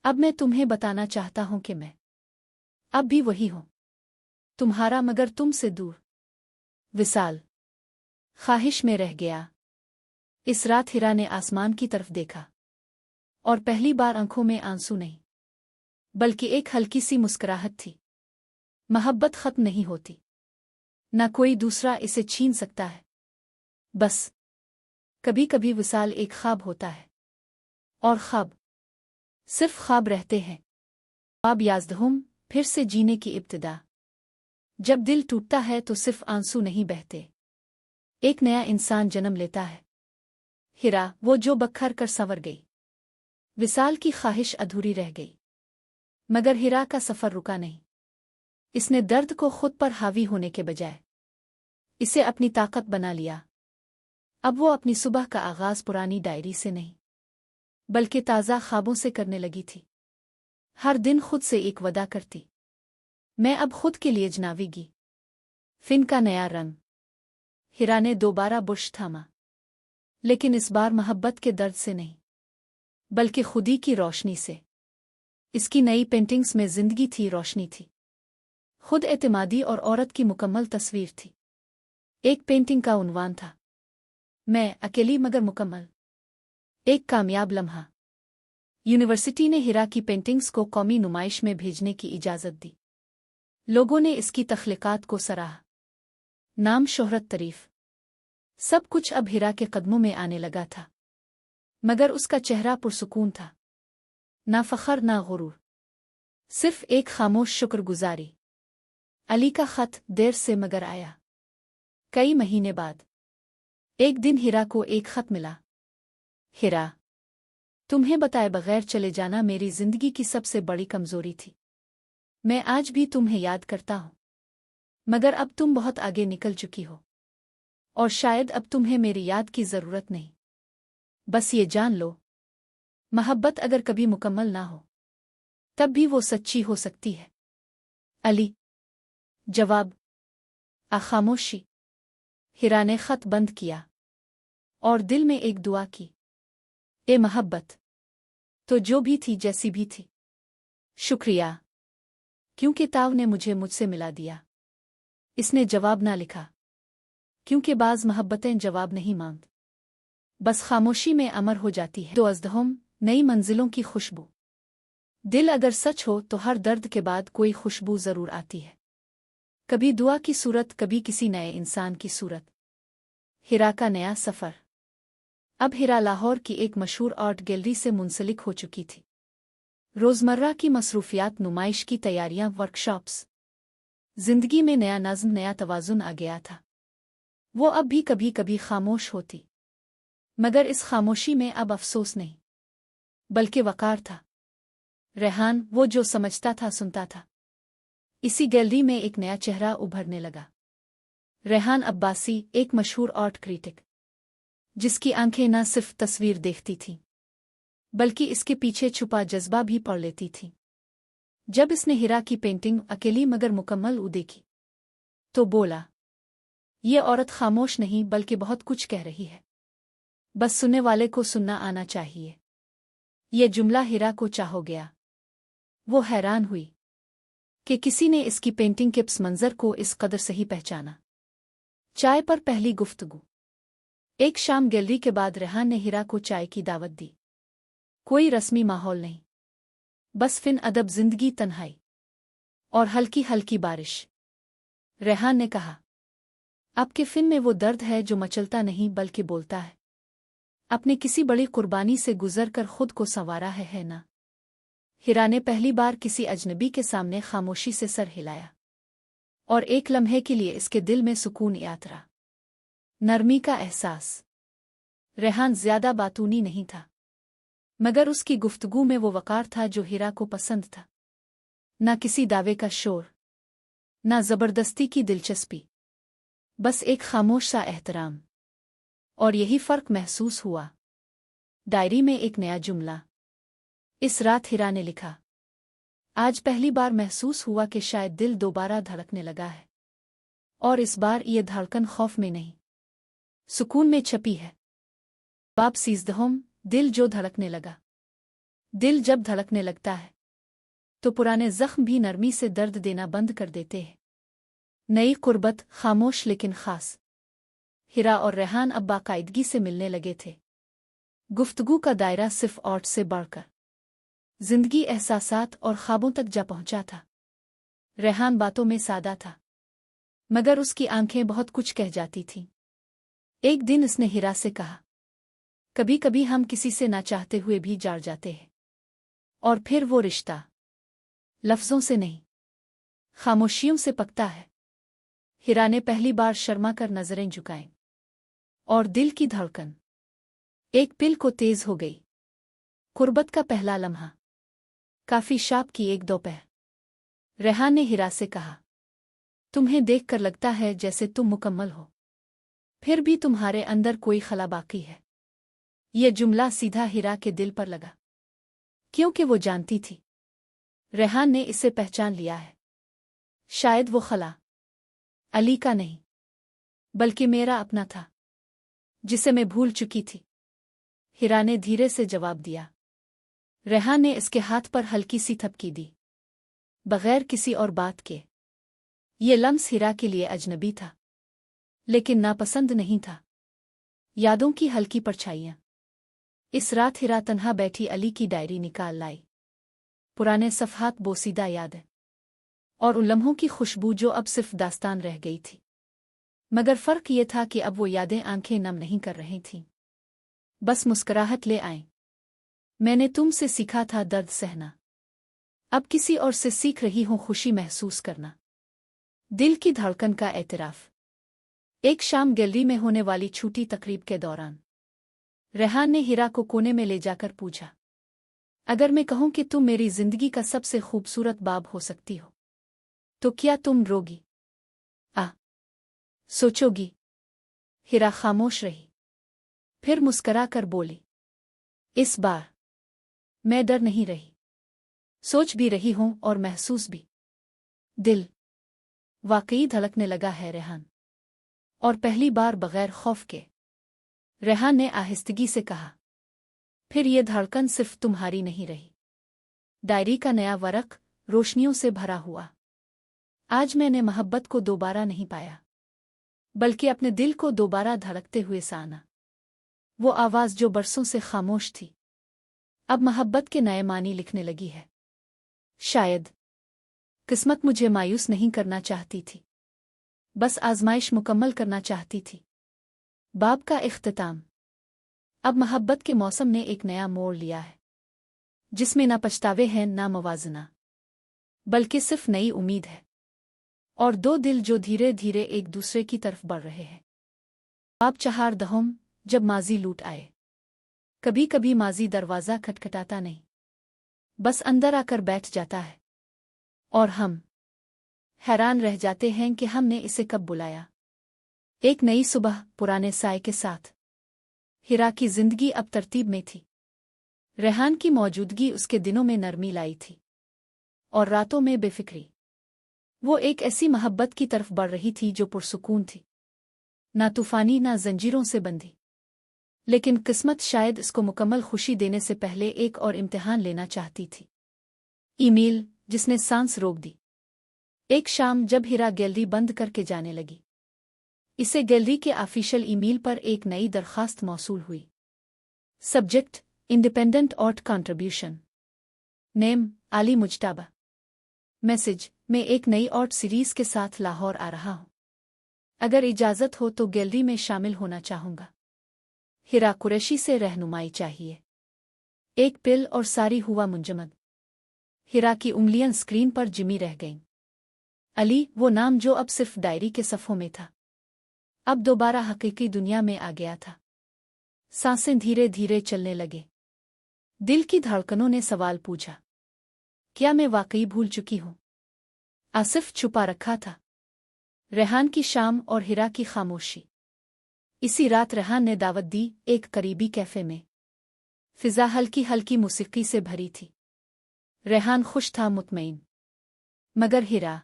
अब मैं तुम्हें बताना चाहता हूं कि मैं अब भी वही हूं, तुम्हारा मगर तुमसे दूर। विसाल ख्वाहिश में रह गया। इस रात हिरा ने आसमान की तरफ देखा, और पहली बार आंखों में आंसू नहीं, बल्कि एक हल्की सी मुस्कुराहट थी। मोहब्बत खत्म नहीं होती, न कोई दूसरा इसे छीन सकता है। बस कभी कभी विसाल एक ख्वाब होता है, और ख्वाब सिर्फ ख्वाब रहते हैं। ख्वाब याज़दहुम, फिर से जीने की इब्तिदा। जब दिल टूटता है तो सिर्फ आंसू नहीं बहते, एक नया इंसान जन्म लेता है। हिरा, वो जो बखर कर संवर गई। विसाल की ख्वाहिश अधूरी रह गई, मगर हिरा का सफर रुका नहीं। इसने दर्द को खुद पर हावी होने के बजाय इसे अपनी ताकत बना लिया। अब वो अपनी सुबह का आगाज पुरानी डायरी से नहीं, बल्कि ताज़ा ख्वाबों से करने लगी थी। हर दिन खुद से एक वदा करती, मैं अब खुद के लिए जनावीगी। फिन का नया रंग। हिरा ने दोबारा बुर्श थामा, लेकिन इस बार मोहब्बत के दर्द से नहीं, बल्कि खुदी की रोशनी से। इसकी नई पेंटिंग्स में जिंदगी थी, रोशनी थी, खुद एतमादी और औरत की मुकम्मल तस्वीर थी। एक पेंटिंग का उन्वान था, मैं अकेली मगर मुकम्मल, एक कामयाब लम्हा। यूनिवर्सिटी ने हिरा की पेंटिंग्स को कौमी नुमाइश में भेजने की इजाज़त दी। लोगों ने इसकी तख्लीकात को सराहा। नाम, शोहरत, तारीफ, सब कुछ अब हिरा के कदमों में आने लगा था। मगर उसका चेहरा पुरसुकून था, ना फ़ख्र ना गुरूर, सिर्फ एक खामोश शुक्रगुजारी। अली का खत देर से मगर आया। कई महीने बाद एक दिन हिरा को एक खत मिला। हिरा, तुम्हें बताए बगैर चले जाना मेरी जिंदगी की सबसे बड़ी कमजोरी थी। मैं आज भी तुम्हें याद करता हूं, मगर अब तुम बहुत आगे निकल चुकी हो, और शायद अब तुम्हें मेरी याद की जरूरत नहीं। बस ये जान लो, मोहब्बत अगर कभी मुकम्मल ना हो तब भी वो सच्ची हो सकती है। अली। जवाब। खामोशी। हिरा ने खत बंद किया और दिल में एक दुआ की। ए मोहब्बत, तो जो भी थी जैसी भी थी, शुक्रिया, क्योंकि ताव ने मुझे मुझसे मिला दिया। इसने जवाब ना लिखा, क्योंकि बाज मोहब्बतें जवाब नहीं मांगती, बस खामोशी में अमर हो जाती है। तो अज़दहम, नई मंजिलों की खुशबू। दिल अगर सच हो तो हर दर्द के बाद कोई खुशबू जरूर आती है, कभी दुआ की सूरत, कभी किसी नए इंसान की सूरत। हिरा का नया सफ़र। अब हिरा लाहौर की एक मशहूर आर्ट गैलरी से मुंसलिक हो चुकी थी। रोज़मर्रा की मसरूफियात, नुमाइश की तैयारियां, वर्कशॉप्स। जिंदगी में नया नज़्म, नया तवाज़ुन आ गया था। वो अब भी कभी कभी खामोश होती, मगर इस खामोशी में अब अफसोस नहीं बल्कि वक़ार था। रेहान, वो जो समझता था, सुनता था। इसी गैलरी में एक नया चेहरा उभरने लगा। रेहान अब्बासी, एक मशहूर आर्ट क्रिटिक, जिसकी आंखें न सिर्फ तस्वीर देखती थीं बल्कि इसके पीछे छुपा जज्बा भी पढ़ लेती थीं। जब इसने हिरा की पेंटिंग अकेली मगर मुकम्मल देखी तो बोला, ये औरत खामोश नहीं बल्कि बहुत कुछ कह रही है, बस सुनने वाले को सुनना आना चाहिए। ये जुमला हिरा को चाह हो गया। वो हैरान हुई कि किसी ने इसकी पेंटिंग के पस मंजर को इस कदर सही पहचाना। चाय पर पहली गुफ्तगू। एक शाम गैलरी के बाद रेहान ने हिरा को चाय की दावत दी। कोई रस्मी माहौल नहीं, बस फिन अदब, जिंदगी, तन्हाई और हल्की हल्की बारिश। रेहान ने कहा, आपके फिन में वो दर्द है जो मचलता नहीं बल्कि बोलता है। अपने किसी बड़ी कुर्बानी से गुजर कर खुद को संवारा है ना। हिरा ने पहली बार किसी अजनबी के सामने खामोशी से सर हिलाया और एक लम्हे के लिए इसके दिल में सुकून यात्रा, नरमी का एहसास। रेहान ज्यादा बातूनी नहीं था, मगर उसकी गुफ्तगू में वो वकार था जो हिरा को पसंद था। न किसी दावे का शोर, न जबरदस्ती की दिलचस्पी, बस एक खामोश सा एहतराम। और यही फर्क महसूस हुआ। डायरी में एक नया जुमला। इस रात हिरा ने लिखा, आज पहली बार महसूस हुआ कि शायद दिल दोबारा धड़कने लगा है, और इस बार ये धड़कन खौफ में नहीं, सुकून में छपी है। बाब 13, दिल जो धड़कने लगा। दिल जब धड़कने लगता है तो पुराने जख्म भी नरमी से दर्द देना बंद कर देते हैं। नई कुर्बत, खामोश लेकिन खास। हिरा और रेहान अब बाकायदगी से मिलने लगे थे। गुफ्तगू का दायरा सिर्फ आर्ट से बढ़कर जिंदगी, एहसासात और ख्वाबों तक जा पहुंचा था। रेहान बातों में सादा था, मगर उसकी आंखें बहुत कुछ कह जाती थीं। एक दिन इसने हिरा से कहा, कभी कभी हम किसी से ना चाहते हुए भी जाड़ जाते हैं, और फिर वो रिश्ता लफ्जों से नहीं, खामोशियों से पकता है। हिरा ने पहली बार शर्मा कर नजरें झुकाईं, और दिल की धड़कन एक पिल को तेज हो गई। कुर्बत का पहला लम्हा। काफी शाप की एक दोपहर। रेहान ने हिरा से कहा, तुम्हें देखकर लगता है जैसे तुम मुकम्मल हो, फिर भी तुम्हारे अंदर कोई खला बाकी है। यह जुमला सीधा हिरा के दिल पर लगा, क्योंकि वो जानती थी रेहान ने इसे पहचान लिया है। शायद वो खला अली का नहीं बल्कि मेरा अपना था, जिसे मैं भूल चुकी थी। हिरा ने धीरे से जवाब दिया। रेहान ने इसके हाथ पर हल्की सी थपकी दी, बगैर किसी और बात के। ये लम्स हिरा के लिए अजनबी था, लेकिन नापसंद नहीं था। यादों की हल्की परछाइयां। इस रात हिरा तन्हा बैठी अली की डायरी निकाल लाई। पुराने सफ़हात, बोसीदा यादें और उन लम्हों की खुशबू जो अब सिर्फ दास्तान रह गई थी। मगर फर्क ये था कि अब वो यादें आंखें नम नहीं कर रही थीं, बस मुस्कुराहट ले आईं। मैंने तुमसे सीखा था दर्द सहना, अब किसी और से सीख रही हूं खुशी महसूस करना। दिल की धड़कन का एतराफ। एक शाम गैलरी में होने वाली छूटी तकरीब के दौरान रेहान ने हिरा को कोने में ले जाकर पूछा, अगर मैं कहूं कि तुम मेरी जिंदगी का सबसे खूबसूरत बाब हो सकती हो, तो क्या तुम रोगी? सोचोगी? हिरा खामोश रही, फिर मुस्करा कर बोली, इस बार मैं डर नहीं रही, सोच भी रही हूं और महसूस भी। दिल वाकई धड़कने लगा है रेहान, और पहली बार बगैर खौफ के। रेहान ने आहिस्तगी से कहा, फिर ये धड़कन सिर्फ तुम्हारी नहीं रही। डायरी का नया वरक रोशनियों से भरा हुआ। आज मैंने मोहब्बत को दोबारा नहीं पाया, बल्कि अपने दिल को दोबारा धड़कते हुए साना। वो आवाज़ जो बरसों से खामोश थी, अब मोहब्बत के नए मानी लिखने लगी है। शायद किस्मत मुझे मायूस नहीं करना चाहती थी, बस आजमाइश मुकम्मल करना चाहती थी। बाब का इख्तिताम। अब मोहब्बत के मौसम ने एक नया मोड़ लिया है, जिसमें ना पछतावे हैं ना मवाजना, बल्कि सिर्फ नई उम्मीद है और दो दिल जो धीरे धीरे एक दूसरे की तरफ बढ़ रहे हैं। बाब चहार दहम। जब माजी लूट आए। कभी कभी माजी दरवाज़ा खटखटाता नहीं, बस अंदर आकर बैठ जाता है, और हम हैरान रह जाते हैं कि हमने इसे कब बुलाया। एक नई सुबह पुराने साए के साथ। हिरा की जिंदगी अब तरतीब में थी। रेहान की मौजूदगी उसके दिनों में नरमी लाई थी, और रातों में बेफिक्री। वो एक ऐसी मोहब्बत की तरफ बढ़ रही थी जो पुरसुकून थी, ना तूफानी ना जंजीरों से बंधी। लेकिन किस्मत शायद इसको मुकम्मल खुशी देने से पहले एक और इम्तिहान लेना चाहती थी। ईमेल जिसने सांस रोक दी। एक शाम जब हिरा गैलरी बंद करके जाने लगी, इसे गैलरी के ऑफिशियल ईमेल पर एक नई दरखास्त मौसूल हुई। Subject independent art contribution. Name आली मुज्तबा। मैसेज मैं एक नई आर्ट सीरीज के साथ लाहौर आ रहा हूं। अगर इजाजत हो तो गैलरी में शामिल होना चाहूंगा। हिरा कुरैशी से रहनुमाई चाहिए। एक पिल और सारी हुआ मुंजमद। हिरा की उंगलियां स्क्रीन पर जिमी रह गईं। अली वो नाम जो अब सिर्फ डायरी के सफ़ों में था, अब दोबारा हकीकी दुनिया में आ गया था। सांसें धीरे धीरे चलने लगे। दिल की धड़कनों ने सवाल पूछा, क्या मैं वाकई भूल चुकी हूं? आसिफ छुपा रखा था। रेहान की शाम और हिरा की खामोशी। इसी रात रेहान ने दावत दी, एक करीबी कैफे में। फिजा हल्की हल्की मौसीकी से भरी थी। रेहान खुश था, मुतमईन, मगर हिरा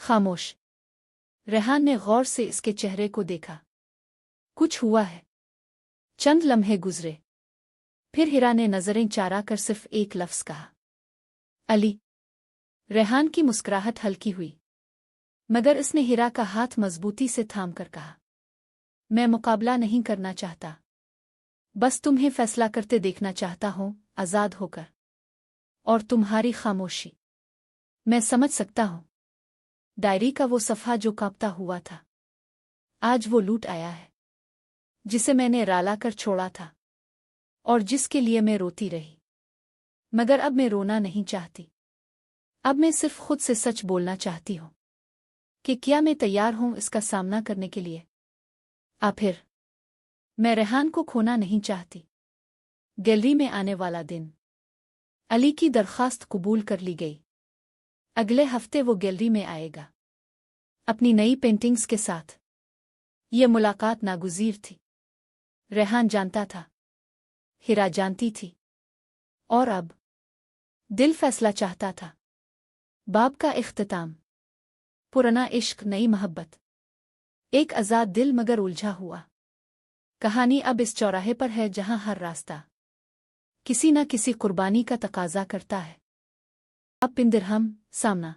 खामोश। रेहान ने गौर से इसके चेहरे को देखा। कुछ हुआ है। चंद लम्हे गुजरे, फिर हिरा ने नजरें चारा कर सिर्फ एक लफ्ज कहा, अली। रेहान की मुस्कुराहट हल्की हुई, मगर इसने हिरा का हाथ मजबूती से थाम कर कहा, मैं मुकाबला नहीं करना चाहता, बस तुम्हें फैसला करते देखना चाहता हूं, आजाद होकर। और तुम्हारी खामोशी मैं समझ सकता हूं। डायरी का वो सफ़ा जो कांपता हुआ था, आज वो लूट आया है, जिसे मैंने राला कर छोड़ा था और जिसके लिए मैं रोती रही। मगर अब मैं रोना नहीं चाहती। अब मैं सिर्फ खुद से सच बोलना चाहती हूं कि क्या मैं तैयार हूं इसका सामना करने के लिए। फिर मैं रेहान को खोना नहीं चाहती। गैलरी में आने वाला दिन। अली की दरखास्त कबूल कर ली गई। अगले हफ्ते वो गैलरी में आएगा, अपनी नई पेंटिंग्स के साथ। ये मुलाकात नागुज़ीर थी। रेहान जानता था, हिरा जानती थी, और अब दिल फैसला चाहता था। बाब का इख्तिताम। पुराना इश्क, नई मोहब्बत। एक आज़ाद दिल मगर उलझा हुआ। कहानी अब इस चौराहे पर है जहां हर रास्ता किसी न किसी कुर्बानी का तकाजा करता है। अब पिंदिरहम सामना।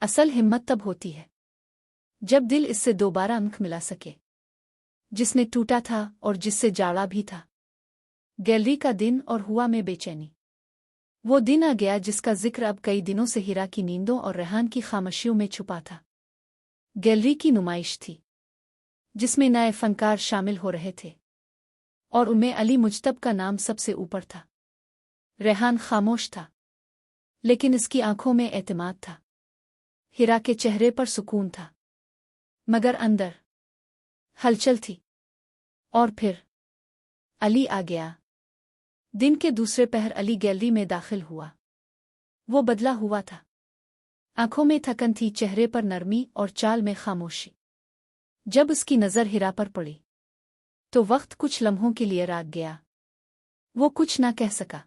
असल हिम्मत तब होती है जब दिल इससे दोबारा आंख मिला सके, जिसने टूटा था और जिससे जाड़ा भी था। गैलरी का दिन और हुआ में बेचैनी। वो दिन आ गया जिसका जिक्र अब कई दिनों से हिरा की नींदों और रेहान की खामोशियों में छुपा था। गैलरी की नुमाइश थी, जिसमें नए फनकार शामिल हो रहे थे, और उनमें अली मुज्तब का नाम सबसे ऊपर था। रेहान खामोश था, लेकिन इसकी आंखों में एतमाद था। हिरा के चेहरे पर सुकून था, मगर अंदर हलचल थी। और फिर अली आ गया। दिन के दूसरे पहर अली गैलरी में दाखिल हुआ। वो बदला हुआ था। आंखों में थकन थी, चेहरे पर नरमी और चाल में खामोशी। जब उसकी नज़र हिरा पर पड़ी तो वक्त कुछ लम्हों के लिए राग गया। वो कुछ ना कह सका,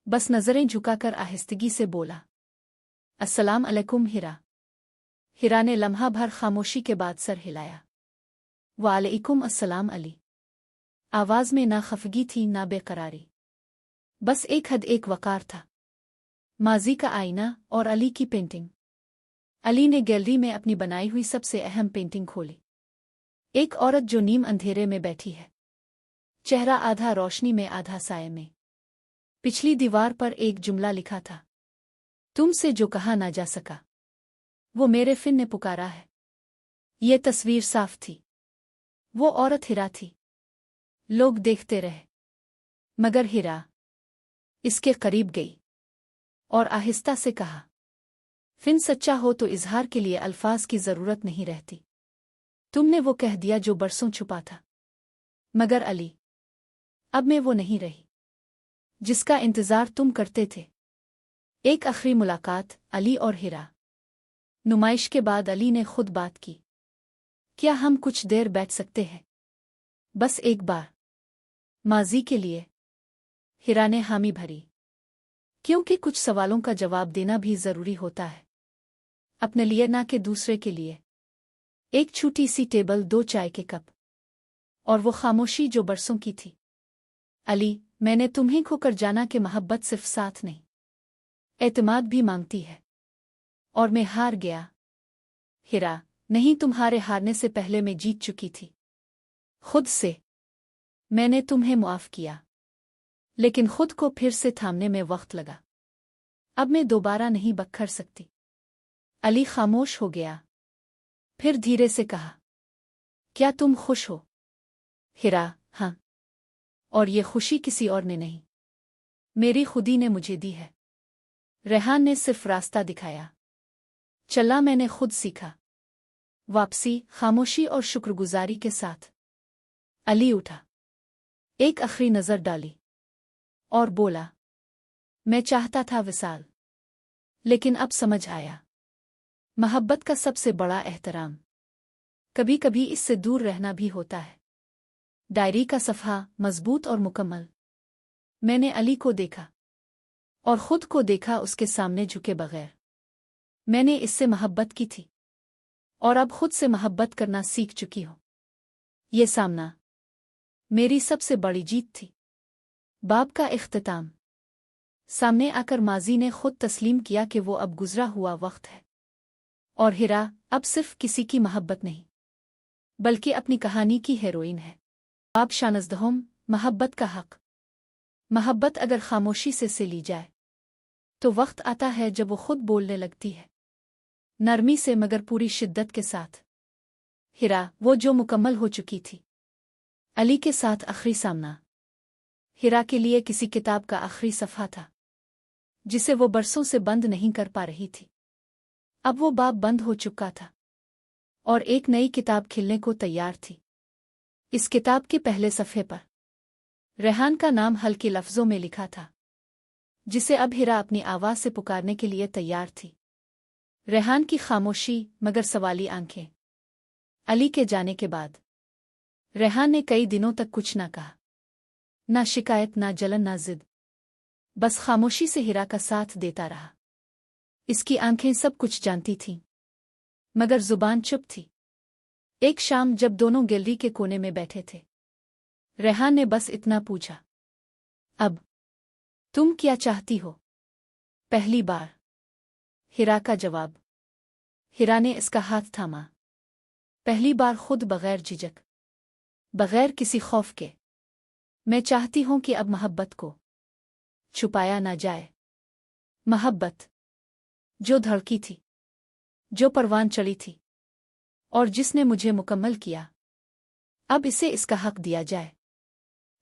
बस नजरें झुकाकर आहिस्तगी से बोला, अस्सलाम अलैकुम हिरा। हिरा ने लम्हा भर खामोशी के बाद सर हिलाया। वालेकुम अस्सलाम अली। आवाज में ना खफगी थी ना बेकरारी, बस एक हद एक वकार था। माजी का आईना और अली की पेंटिंग। अली ने गैलरी में अपनी बनाई हुई सबसे अहम पेंटिंग खोली। एक औरत जो नीम अंधेरे में बैठी है, चेहरा आधा रोशनी में आधा साये में। पिछली दीवार पर एक जुमला लिखा था, तुमसे जो कहा ना जा सका वो मेरे फिन ने पुकारा है। ये तस्वीर साफ थी, वो औरत हिरा थी। लोग देखते रहे, मगर हिरा इसके करीब गई और आहिस्ता से कहा, फिन सच्चा हो तो इजहार के लिए अल्फाज की जरूरत नहीं रहती। तुमने वो कह दिया जो बरसों छुपा था। मगर अली, अब मैं वो नहीं रही जिसका इंतजार तुम करते थे। एक आखिरी मुलाकात, अली और हिरा। नुमाइश के बाद अली ने खुद बात की, क्या हम कुछ देर बैठ सकते हैं, बस एक बार, माजी के लिए। हिरा ने हामी भरी, क्योंकि कुछ सवालों का जवाब देना भी जरूरी होता है, अपने लिए ना कि दूसरे के लिए। एक छोटी सी टेबल, 2 चाय के कप और वो खामोशी जो बरसों की थी। अली, मैंने तुम्हें खोकर जाना कि मोहब्बत सिर्फ साथ नहीं, एतमाद भी मांगती है, और मैं हार गया। हिरा, नहीं, तुम्हारे हारने से पहले मैं जीत चुकी थी, खुद से। मैंने तुम्हें मुआफ किया, लेकिन खुद को फिर से थामने में वक्त लगा। अब मैं दोबारा नहीं बखर सकती। अली खामोश हो गया, फिर धीरे से कहा, क्या तुम खुश हो? हिरा, हाँ, और ये खुशी किसी और ने नहीं, मेरी खुदी ने मुझे दी है। रेहान ने सिर्फ रास्ता दिखाया, चला मैंने खुद सीखा। वापसी, खामोशी और शुक्रगुजारी के साथ। अली उठा, एक आखिरी नजर डाली और बोला, मैं चाहता था विसाल, लेकिन अब समझ आया, मोहब्बत का सबसे बड़ा एहतराम कभी कभी इससे दूर रहना भी होता है। डायरी का सफ़हा, मजबूत और मुकम्मल। मैंने अली को देखा और खुद को देखा उसके सामने झुके बगैर। मैंने इससे मोहब्बत की थी और अब खुद से मोहब्बत करना सीख चुकी हूं। ये सामना मेरी सबसे बड़ी जीत थी। बाब का इख्तिताम। सामने आकर माजी ने खुद तस्लीम किया कि वो अब गुजरा हुआ वक्त है, और हिरा अब सिर्फ किसी की मोहब्बत नहीं, बल्कि अपनी कहानी की हीरोइन है। बाब शानज़दहोम, मोहब्बत का हक। मोहब्बत अगर खामोशी से ली जाए तो वक्त आता है जब वो खुद बोलने लगती है, नरमी से मगर पूरी शिद्दत के साथ। हिरा, वो जो मुकम्मल हो चुकी थी। अली के साथ आखिरी सामना हिरा के लिए किसी किताब का आखिरी सफ़हा था, जिसे वो बरसों से बंद नहीं कर पा रही थी। अब वो बाब बंद हो चुका था और एक नई किताब खिलने को तैयार थी। इस किताब के पहले सफ़े पर रेहान का नाम हल्के लफ्ज़ों में लिखा था, जिसे अब हिरा अपनी आवाज़ से पुकारने के लिए तैयार थी। रेहान की खामोशी मगर सवाली आंखें। अली के जाने के बाद रेहान ने कई दिनों तक कुछ ना कहा, ना शिकायत, ना जलन, ना जिद, बस खामोशी से हिरा का साथ देता रहा। इसकी आंखें सब कुछ जानती थीं, मगर जुबान चुप थी। एक शाम जब दोनों गैलरी के कोने में बैठे थे, रेहान ने बस इतना पूछा, अब तुम क्या चाहती हो? पहली बार। हिरा का जवाब। हिरा ने इसका हाथ थामा। पहली बार खुद, बगैर झिझक, बगैर किसी खौफ के। मैं चाहती हूं कि अब मोहब्बत को छुपाया ना जाए। मोहब्बत जो धड़की थी, जो परवान चढ़ी थी और जिसने मुझे मुकम्मल किया, अब इसे इसका हक दिया जाए।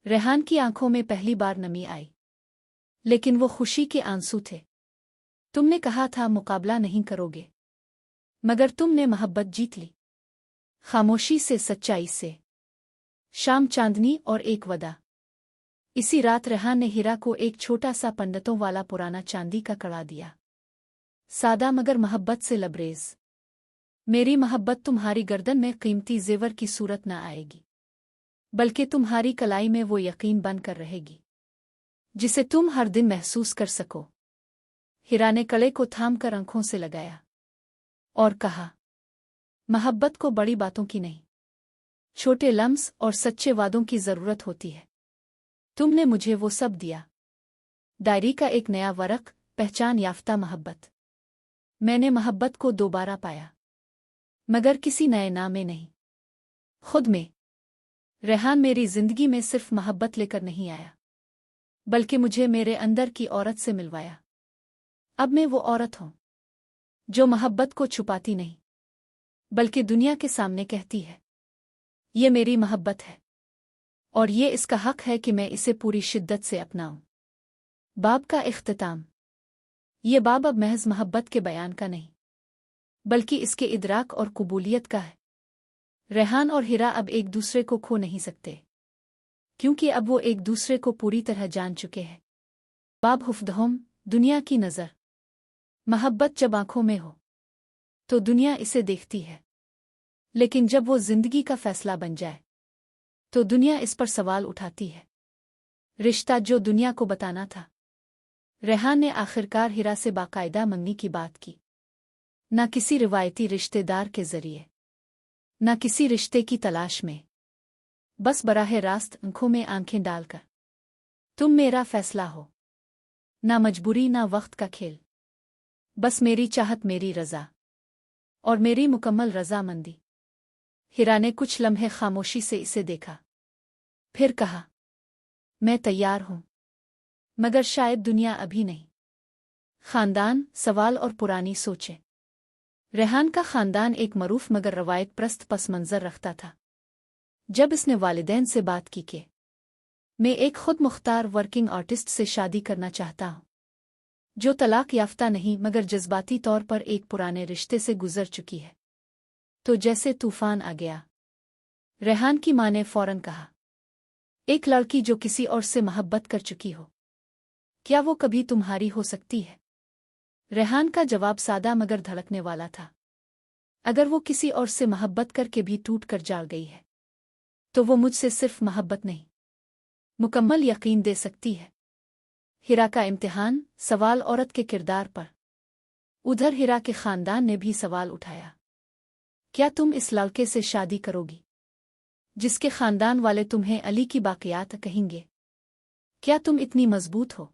रेहान की आंखों में पहली बार नमी आई, लेकिन वो खुशी के आंसू थे। तुमने कहा था मुकाबला नहीं करोगे, मगर तुमने मोहब्बत जीत ली। खामोशी से, सच्चाई से। शाम, चांदनी और एक वदा। इसी रात रेहान ने हिरा को एक छोटा सा पंडितों वाला पुराना चांदी का कड़ा दिया, सादा मगर मोहब्बत से लबरेज। मेरी मोहब्बत तुम्हारी गर्दन में कीमती जेवर की सूरत न आएगी, बल्कि तुम्हारी कलाई में वो यकीन बनकर रहेगी जिसे तुम हर दिन महसूस कर सको। हीरा ने कड़े को थाम कर आंखों से लगाया और कहा, मोहब्बत को बड़ी बातों की नहीं, छोटे लम्स और सच्चे वादों की जरूरत होती है। तुमने मुझे वो सब दिया, डायरी का एक नया वरक, पहचान याफ्ता मोहब्बत। मैंने मोहब्बत को दोबारा पाया, मगर किसी नए नाम में नहीं, खुद में। रेहान मेरी जिंदगी में सिर्फ मोहब्बत लेकर नहीं आया, बल्कि मुझे मेरे अंदर की औरत से मिलवाया। अब मैं वो औरत हूं जो मोहब्बत को छुपाती नहीं, बल्कि दुनिया के सामने कहती है, ये मेरी मोहब्बत है और ये इसका हक है कि मैं इसे पूरी शिद्दत से अपनाऊं। बाब का इख्तिताम। ये बाब अब महज मोहब्बत के बयान का नहीं, बल्कि इसके इदराक और कबूलियत का है। रेहान और हीरा अब एक दूसरे को खो नहीं सकते, क्योंकि अब वो एक दूसरे को पूरी तरह जान चुके हैं। बाब हुफ्दहुम, दुनिया की नज़र। मोहब्बत जब आंखों में हो तो दुनिया इसे देखती है, लेकिन जब वो जिंदगी का फैसला बन जाए तो दुनिया इस पर सवाल उठाती है। रिश्ता जो दुनिया को बताना था। रेहान ने आखिरकार हीरा से बाकायदा मंगनी की बात की, न किसी रिवायती रिश्तेदार के जरिए, न किसी रिश्ते की तलाश में, बस बराह रास्त आंखों में आंखें डालकर, तुम मेरा फैसला हो। ना मजबूरी ना वक्त का खेल, बस मेरी चाहत, मेरी रजा और मेरी मुकम्मल रजामंदी। हीरा ने कुछ लम्हे खामोशी से इसे देखा, फिर कहा, मैं तैयार हूं, मगर शायद दुनिया अभी नहीं। खानदान, सवाल और पुरानी सोचें। रेहान का खानदान एक मरूफ मगर रवायत प्रस्त पस मंजर रखता था। जब इसने वालिदैन से बात की कि मैं एक खुद मुख्तार वर्किंग आर्टिस्ट से शादी करना चाहता हूं, जो तलाक याफ्ता नहीं मगर जज्बाती तौर पर एक पुराने रिश्ते से गुजर चुकी है, तो जैसे तूफान आ गया। रेहान की मां ने फौरन कहा, एक लड़की जो किसी और से मोहब्बत कर चुकी हो, क्या वो कभी तुम्हारी हो सकती है? रेहान का जवाब सादा मगर धड़कने वाला था। अगर वो किसी और से मोहब्बत करके भी टूट कर जाल गई है, तो वो मुझसे सिर्फ मोहब्बत नहीं, मुकम्मल यकीन दे सकती है। हीरा का इम्तिहान, सवाल औरत के किरदार पर। उधर हीरा के खानदान ने भी सवाल उठाया, क्या तुम इस लड़के से शादी करोगी जिसके खानदान वाले तुम्हें अली की बाक़ियात कहेंगे? क्या तुम इतनी मजबूत हो?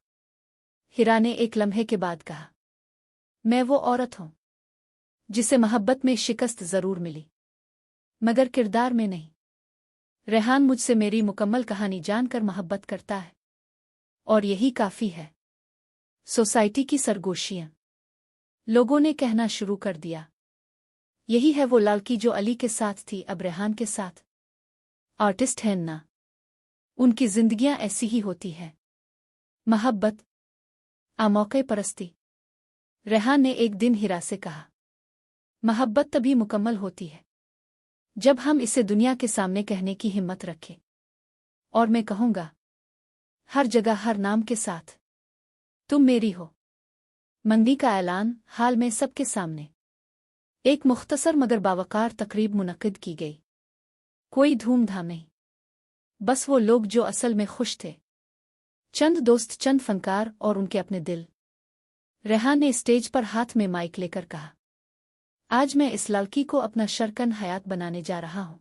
हीरा ने एक लम्हे के बाद कहा, मैं वो औरत हूं जिसे मोहब्बत में शिकस्त जरूर मिली, मगर किरदार में नहीं। रेहान मुझसे मेरी मुकम्मल कहानी जानकर मोहब्बत करता है, और यही काफी है। सोसाइटी की सरगोशियां। लोगों ने कहना शुरू कर दिया, यही है वो लड़की जो अली के साथ थी, अब रेहान के साथ। आर्टिस्ट हैं ना, उनकी जिंदगियां ऐसी ही होती हैं। मोहब्बत आमौके परस्ती। रेहान ने एक दिन हीरा से कहा, मोहब्बत तभी मुकम्मल होती है जब हम इसे दुनिया के सामने कहने की हिम्मत रखें। और मैं कहूंगा, हर जगह, हर नाम के साथ, तुम मेरी हो। मंगनी का ऐलान हाल में सबके सामने। एक मुख्तसर मगर बावकार तकरीब मुनक्किद की गई। कोई धूमधाम नहीं, बस वो लोग जो असल में खुश थे, चंद दोस्त, चंद फनकार और उनके अपने दिल। रेहान ने स्टेज पर हाथ में माइक लेकर कहा, आज मैं इस लड़की को अपना शरकन हयात बनाने जा रहा हूं,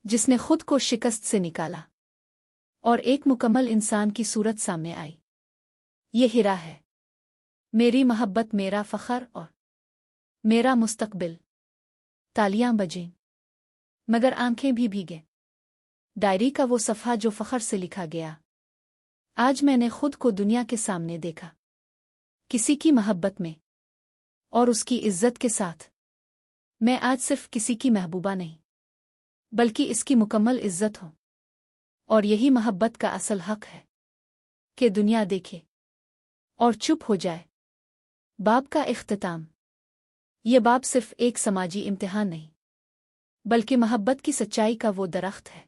जिसने खुद को शिकस्त से निकाला और एक मुकम्मल इंसान की सूरत सामने आई। ये हीरा है, मेरी मोहब्बत, मेरा फखर और मेरा मुस्तकबिल। तालियां बजें, मगर आंखें भी भीगे। डायरी का वो सफ़ा जो फखर से लिखा गया, आज मैंने खुद को दुनिया के सामने देखा, किसी की मोहब्बत में और उसकी इज्जत के साथ। मैं आज सिर्फ किसी की महबूबा नहीं, बल्कि इसकी मुकम्मल इज्जत हूं। और यही मोहब्बत का असल हक है कि दुनिया देखे और चुप हो जाए। बाब का इख्तिताम। ये बाब सिर्फ एक समाजी इम्तिहान नहीं, बल्कि मोहब्बत की सच्चाई का वो दरख्त है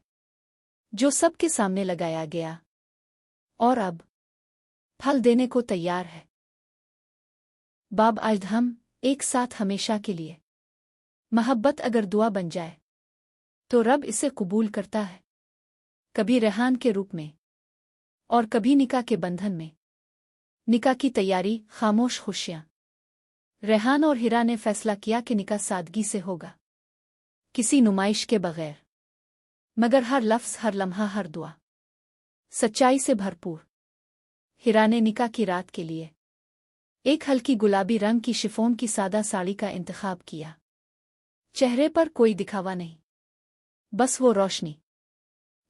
जो सबके सामने लगाया गया और अब फल देने को तैयार है। बाब आज हम एक साथ हमेशा के लिए। मोहब्बत अगर दुआ बन जाए तो रब इसे कबूल करता है, कभी रेहान के रूप में और कभी निकाह के बंधन में। निकाह की तैयारी, खामोश खुशियां। रेहान और हिरा ने फैसला किया कि निकाह सादगी से होगा, किसी नुमाइश के बगैर, मगर हर लफ्ज़, हर लम्हा, हर दुआ सच्चाई से भरपूर। हिरा ने निकाह की रात के लिए एक हल्की गुलाबी रंग की शिफॉन की सादा साड़ी का इंतखाब किया। चेहरे पर कोई दिखावा नहीं, बस वो रोशनी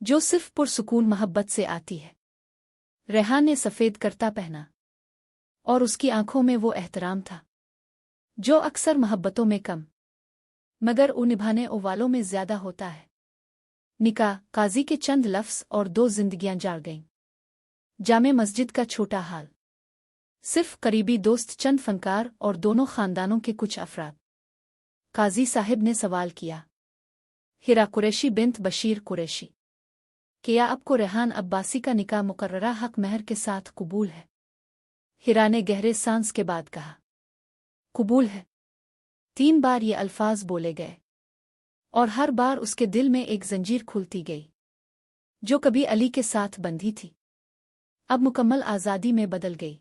जो सिर्फ पुरसुकून मोहब्बत से आती है। रेहान ने सफ़ेद करता पहना और उसकी आंखों में वो एहतराम था जो अक्सर मोहब्बतों में कम मगर निभाने वालों में ज़्यादा होता है। निकाह, काजी के चंद लफ्ज़ और 2 जिंदगियां जाड़ गईं। जामे मस्जिद का छोटा हाल, सिर्फ करीबी दोस्त, चंद फनकार और दोनों खानदानों के कुछ अफराद। काजी साहिब ने सवाल किया, हिरा कुरैशी बिन्त बशीर कुरैशी, क्या आपको रेहान अब्बासी का निकाह मुकर्ररा हक महर के साथ कबूल है? हिरा ने गहरे सांस के बाद कहा, कबूल है। 3 बार ये अल्फाज बोले गए और हर बार उसके दिल में एक जंजीर खुलती गई जो कभी अली के साथ बंधी थी, अब मुकम्मल आज़ादी में बदल गई।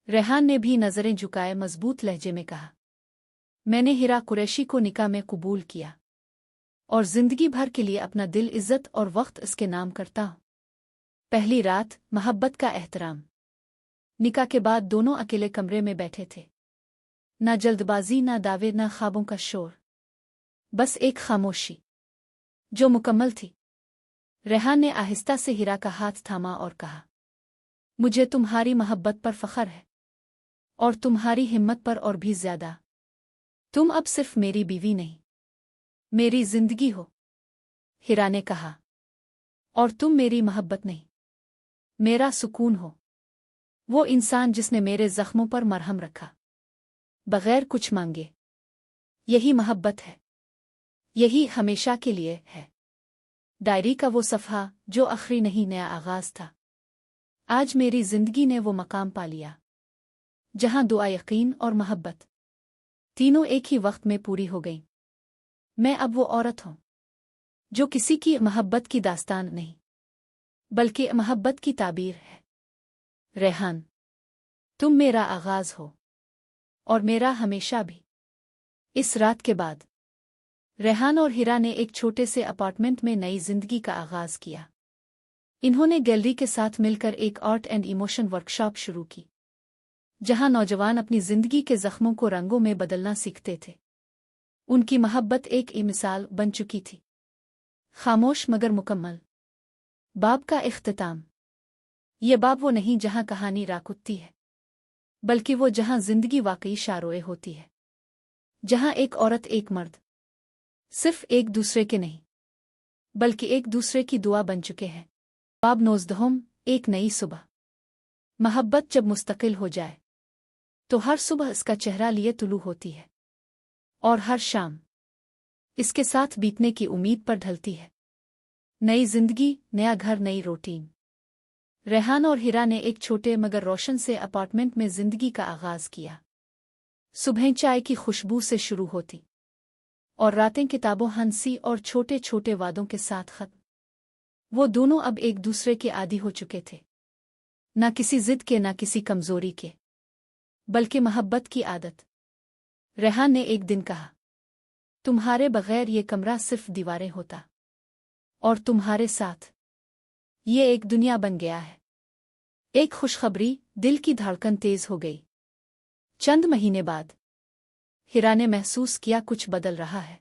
रेहान ने भी नज़रें झुकाए मजबूत लहजे में कहा, मैंने हिरा कुरैशी को निकाह में कबूल किया और जिंदगी भर के लिए अपना दिल, इज्जत और वक्त इसके नाम करता हूँ। पहली रात, मोहब्बत का एहतराम। निकाह के बाद दोनों अकेले कमरे में बैठे थे। ना जल्दबाजी, ना दावे, ना ख्वाबों का शोर, बस एक खामोशी जो मुकम्मल थी। रेहान ने आहिस्ता से हिरा का हाथ थामा और कहा, मुझे तुम्हारी मोहब्बत पर फख्र है और तुम्हारी हिम्मत पर और भी ज्यादा। तुम अब सिर्फ मेरी बीवी नहीं, मेरी जिंदगी हो। हिरा ने कहा, और तुम मेरी मोहब्बत नहीं, मेरा सुकून हो। वो इंसान जिसने मेरे जख्मों पर मरहम रखा बगैर कुछ मांगे। यही मोहब्बत है, यही हमेशा के लिए है। डायरी का वो सफ़हा जो आखिरी नहीं, नया आगाज था। आज मेरी जिंदगी ने वो मकाम पा लिया जहां दुआ, यकीन और मोहब्बत तीनों एक ही वक्त में पूरी हो गईं। मैं अब वो औरत हूं जो किसी की मोहब्बत की दास्तान नहीं, बल्कि मोहब्बत की ताबीर है। रेहान, तुम मेरा आगाज हो और मेरा हमेशा भी। इस रात के बाद रेहान और हिरा ने एक छोटे से अपार्टमेंट में नई जिंदगी का आगाज किया। इन्होंने गैलरी के साथ मिलकर एक आर्ट एंड इमोशन वर्कशॉप शुरू की जहां नौजवान अपनी जिंदगी के जख्मों को रंगों में बदलना सीखते थे। उनकी मोहब्बत एक मिसाल बन चुकी थी, खामोश मगर मुकम्मल। बाब का इख्तिताम। ये बाब वो नहीं जहां कहानी राकुत्ती है, बल्कि वो जहां जिंदगी वाकई शारोए होती है, जहां एक औरत, एक मर्द सिर्फ एक दूसरे के नहीं, बल्कि एक दूसरे की दुआ बन चुके हैं। बाब 19, एक नई सुबह। मोहब्बत जब मुस्तकिल हो जाए तो हर सुबह इसका चेहरा लिए तुलू होती है और हर शाम इसके साथ बीतने की उम्मीद पर ढलती है। नई जिंदगी, नया घर, नई रूटीन। रेहान और हिरा ने एक छोटे मगर रोशन से अपार्टमेंट में जिंदगी का आगाज किया। सुबह चाय की खुशबू से शुरू होती और रातें किताबों, हंसी और छोटे छोटे वादों के साथ खत्म। वो दोनों अब एक दूसरे के आदी हो चुके थे, ना किसी जिद के, ना किसी कमजोरी के, बल्कि मोहब्बत की आदत। रेहान ने एक दिन कहा, तुम्हारे बगैर ये कमरा सिर्फ दीवारें होता और तुम्हारे साथ ये एक दुनिया बन गया है। एक खुशखबरी, दिल की धड़कन तेज हो गई। चंद महीने बाद हिरा ने महसूस किया कुछ बदल रहा है।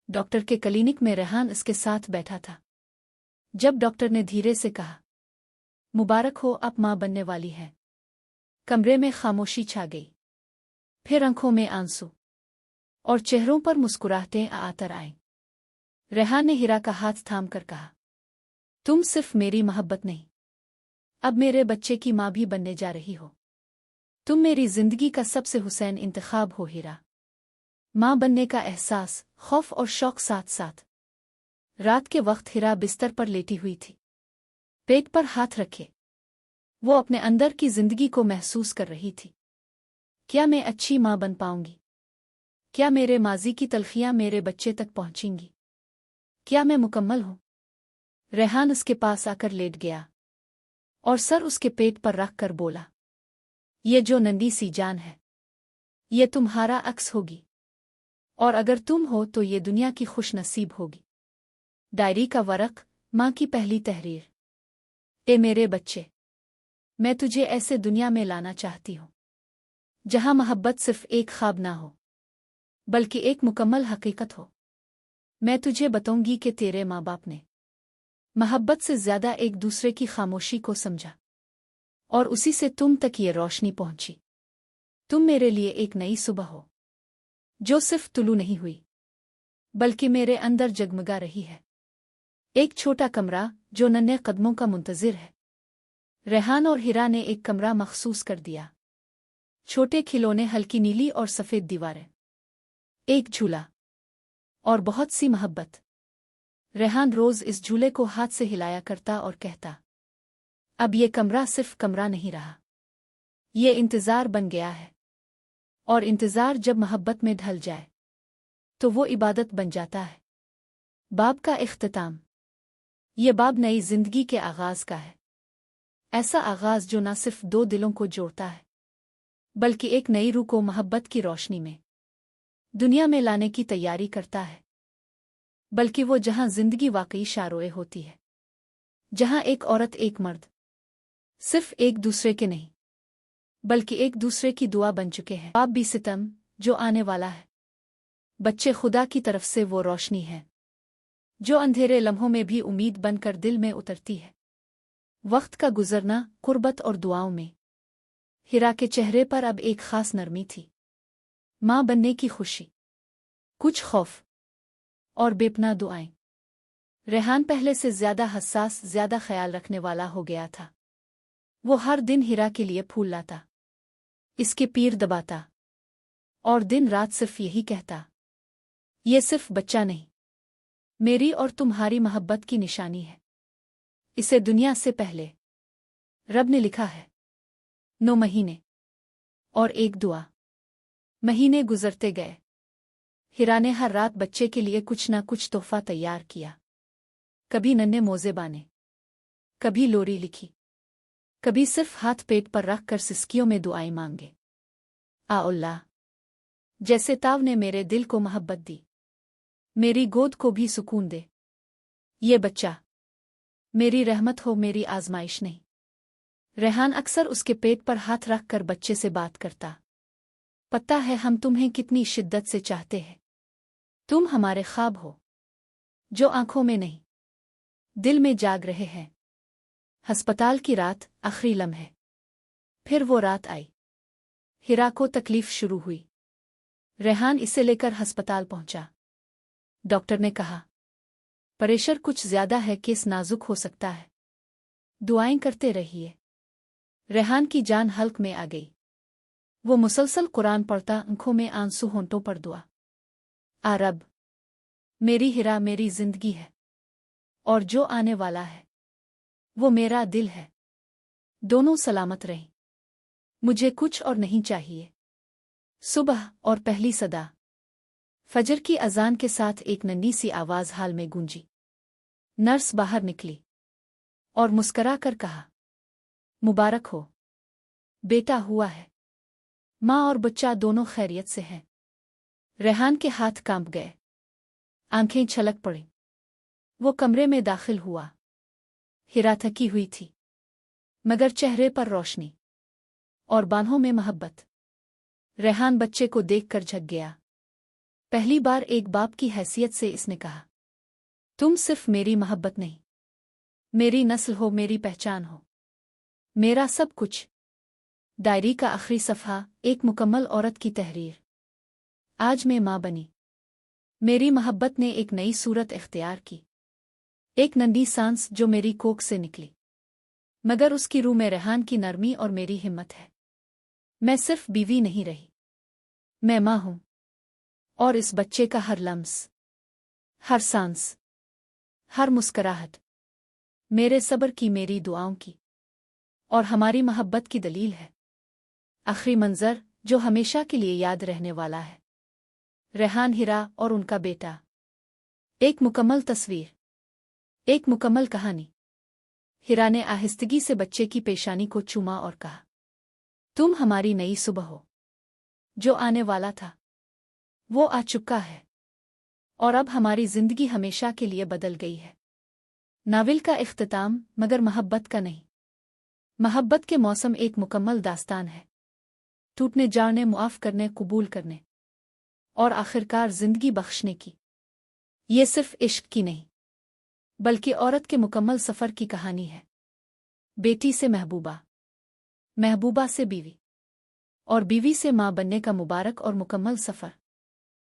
डॉक्टर के क्लिनिक में रेहान इसके साथ बैठा था जब डॉक्टर ने धीरे से कहा, मुबारक हो, आप मां बनने वाली हैं। कमरे में खामोशी छा गई, फिर आंखों में आंसू और चेहरों पर मुस्कुराहटें आतर आईं। रेहान ने हिरा का हाथ थाम कर कहा, तुम सिर्फ मेरी मोहब्बत नहीं, अब मेरे बच्चे की मां भी बनने जा रही हो। तुम मेरी जिंदगी का सबसे हुसैन इंतखाब हो हिरा। मां बनने का एहसास, खौफ और शौक साथ साथ। रात के वक्त हिरा बिस्तर पर लेटी हुई थी, पेट पर हाथ रखे। वो अपने अंदर की जिंदगी को महसूस कर रही थी। क्या मैं अच्छी मां बन पाऊंगी? क्या मेरे माजी की तलखियां मेरे बच्चे तक पहुंचेंगी? क्या मैं मुकम्मल हूं? रेहान उसके पास आकर लेट गया और सर उसके पेट पर रख कर बोला, ये जो नंदी सी जान है, ये तुम्हारा अक्स होगी, और अगर तुम हो तो ये दुनिया की खुशनसीब होगी। डायरी का वरक, माँ की पहली तहरीर। ए मेरे बच्चे, मैं तुझे ऐसे दुनिया में लाना चाहती हूँ जहाँ मोहब्बत सिर्फ एक ख्वाब ना हो, बल्कि एक मुकम्मल हकीकत हो। मैं तुझे बताऊंगी कि तेरे माँ बाप ने मोहब्बत से ज्यादा एक दूसरे की खामोशी को समझा, और उसी से तुम तक ये रोशनी पहुंची। तुम मेरे लिए एक नई सुबह हो, जो सिर्फ तुलू नहीं हुई, बल्कि मेरे अंदर जगमगा रही है। एक छोटा कमरा जो नन्हे कदमों का मुंतजिर है। रेहान और हिरा ने एक कमरा मखसूस कर दिया। छोटे खिलौने, हल्की नीली और सफ़ेद दीवारें, एक झूला और बहुत सी मोहब्बत। रेहान रोज इस झूले को हाथ से हिलाया करता और कहता, अब ये कमरा सिर्फ कमरा नहीं रहा, ये इंतज़ार बन गया है। और इंतज़ार जब मोहब्बत में ढल जाए तो वो इबादत बन जाता है। बाब का इख्तिताम। ये बाब नई जिंदगी के आगाज़ का है। ऐसा आगाज़ जो न सिर्फ दो दिलों को जोड़ता है, बल्कि एक नई रूह को मोहब्बत की रोशनी में दुनिया में लाने की तैयारी करता है। बल्कि वो जहां जिंदगी वाकई शारोए होती है, जहां एक औरत एक मर्द सिर्फ एक दूसरे के नहीं, बल्कि एक दूसरे की दुआ बन चुके हैं। बाप भी सितम जो आने वाला है। बच्चे खुदा की तरफ से वो रोशनी है जो अंधेरे लम्हों में भी उम्मीद बनकर दिल में उतरती है। वक्त का गुजरना, कुर्बत और दुआओं में हिरा के चेहरे पर अब एक खास नरमी थी। माँ बनने की खुशी, कुछ खौफ और बेपनाह दुआएं। रेहान पहले से ज्यादा हसास, ज्यादा ख्याल रखने वाला हो गया था। वो हर दिन हिरा के लिए फूल लाता, इसके पीर दबाता और दिन रात सिर्फ यही कहता, ये सिर्फ बच्चा नहीं, मेरी और तुम्हारी मोहब्बत की निशानी है। इसे दुनिया से पहले रब ने लिखा है। 9 महीने और एक दुआ। महीने गुजरते गए। हिरा ने हर रात बच्चे के लिए कुछ ना कुछ तोहफा तैयार किया। कभी नन्हे मोज़े बाने, कभी लोरी लिखी, कभी सिर्फ हाथ पेट पर रख कर सिसकियों में दुआएं मांगे। आ अल्लाह, जैसे ताव ने मेरे दिल को मोहब्बत दी, मेरी गोद को भी सुकून दे। ये बच्चा मेरी रहमत हो, मेरी आजमाइश नहीं। रेहान अक्सर उसके पेट पर हाथ रख कर बच्चे से बात करता। पता है हम तुम्हें कितनी शिद्दत से चाहते हैं। तुम हमारे ख्वाब हो, जो आंखों में नहीं दिल में जाग रहे हैं। अस्पताल की रात, आखिरी लम्हे। फिर वो रात आई। हिरा को तकलीफ शुरू हुई। रेहान इसे लेकर अस्पताल पहुंचा। डॉक्टर ने कहा, प्रेशर कुछ ज्यादा है, केस नाजुक हो सकता है, दुआएं करते रहिए। रेहान की जान हल्क में आ गई। वो मुसलसल कुरान पढ़ता, आंखों में आंसू, होंठों पर दुआ। आ रब, मेरी हिरा मेरी जिंदगी है, और जो आने वाला है वो मेरा दिल है। दोनों सलामत रहें, मुझे कुछ और नहीं चाहिए। सुबह और पहली सदा। फजर की अजान के साथ एक नन्ही सी आवाज हाल में गूंजी। नर्स बाहर निकली और मुस्करा कर कहा, मुबारक हो बेटा, हुआ है। माँ और बच्चा दोनों खैरियत से हैं। रेहान के हाथ कांप गए, आंखें छलक पड़ी। वो कमरे में दाखिल हुआ। हिरा थकी हुई थी, मगर चेहरे पर रोशनी और बाहों में मोहब्बत। रेहान बच्चे को देखकर झक गया। पहली बार एक बाप की हैसियत से इसने कहा, तुम सिर्फ मेरी मोहब्बत नहीं, मेरी नस्ल हो, मेरी पहचान हो, मेरा सब कुछ। डायरी का आखिरी सफ़हा, एक मुकम्मल औरत की तहरीर। आज मैं माँ बनी। मेरी मोहब्बत ने एक नई सूरत इख्तियार की। एक नंदी सांस जो मेरी कोख से निकली, मगर उसकी रूह में रेहान की नरमी और मेरी हिम्मत है। मैं सिर्फ बीवी नहीं रही, मैं माँ हूँ। और इस बच्चे का हर लम्स, हर सांस, हर मुस्कराहट मेरे सब्र की, मेरी दुआओं की और हमारी मोहब्बत की दलील है। आखिरी मंजर जो हमेशा के लिए याद रहने वाला है। रेहान, हिरा और उनका बेटा। एक मुकम्मल तस्वीर, एक मुकम्मल कहानी। हिरा ने आहिस्तगी से बच्चे की पेशानी को चूमा और कहा, तुम हमारी नई सुबह हो। जो आने वाला था वो आ चुका है और अब हमारी जिंदगी हमेशा के लिए बदल गई है। नावल का इख्तिताम, मगर मोहब्बत का नहीं। मोहब्बत के मौसम एक मुकम्मल दास्तान है, टूटने जाने, मुआफ करने, कबूल करने और आखिरकार जिंदगी बख्शने की। ये सिर्फ इश्क की नहीं बल्कि औरत के मुकम्मल सफ़र की कहानी है। बेटी से महबूबा, महबूबा से बीवी और बीवी से माँ बनने का मुबारक और मुकम्मल सफ़र।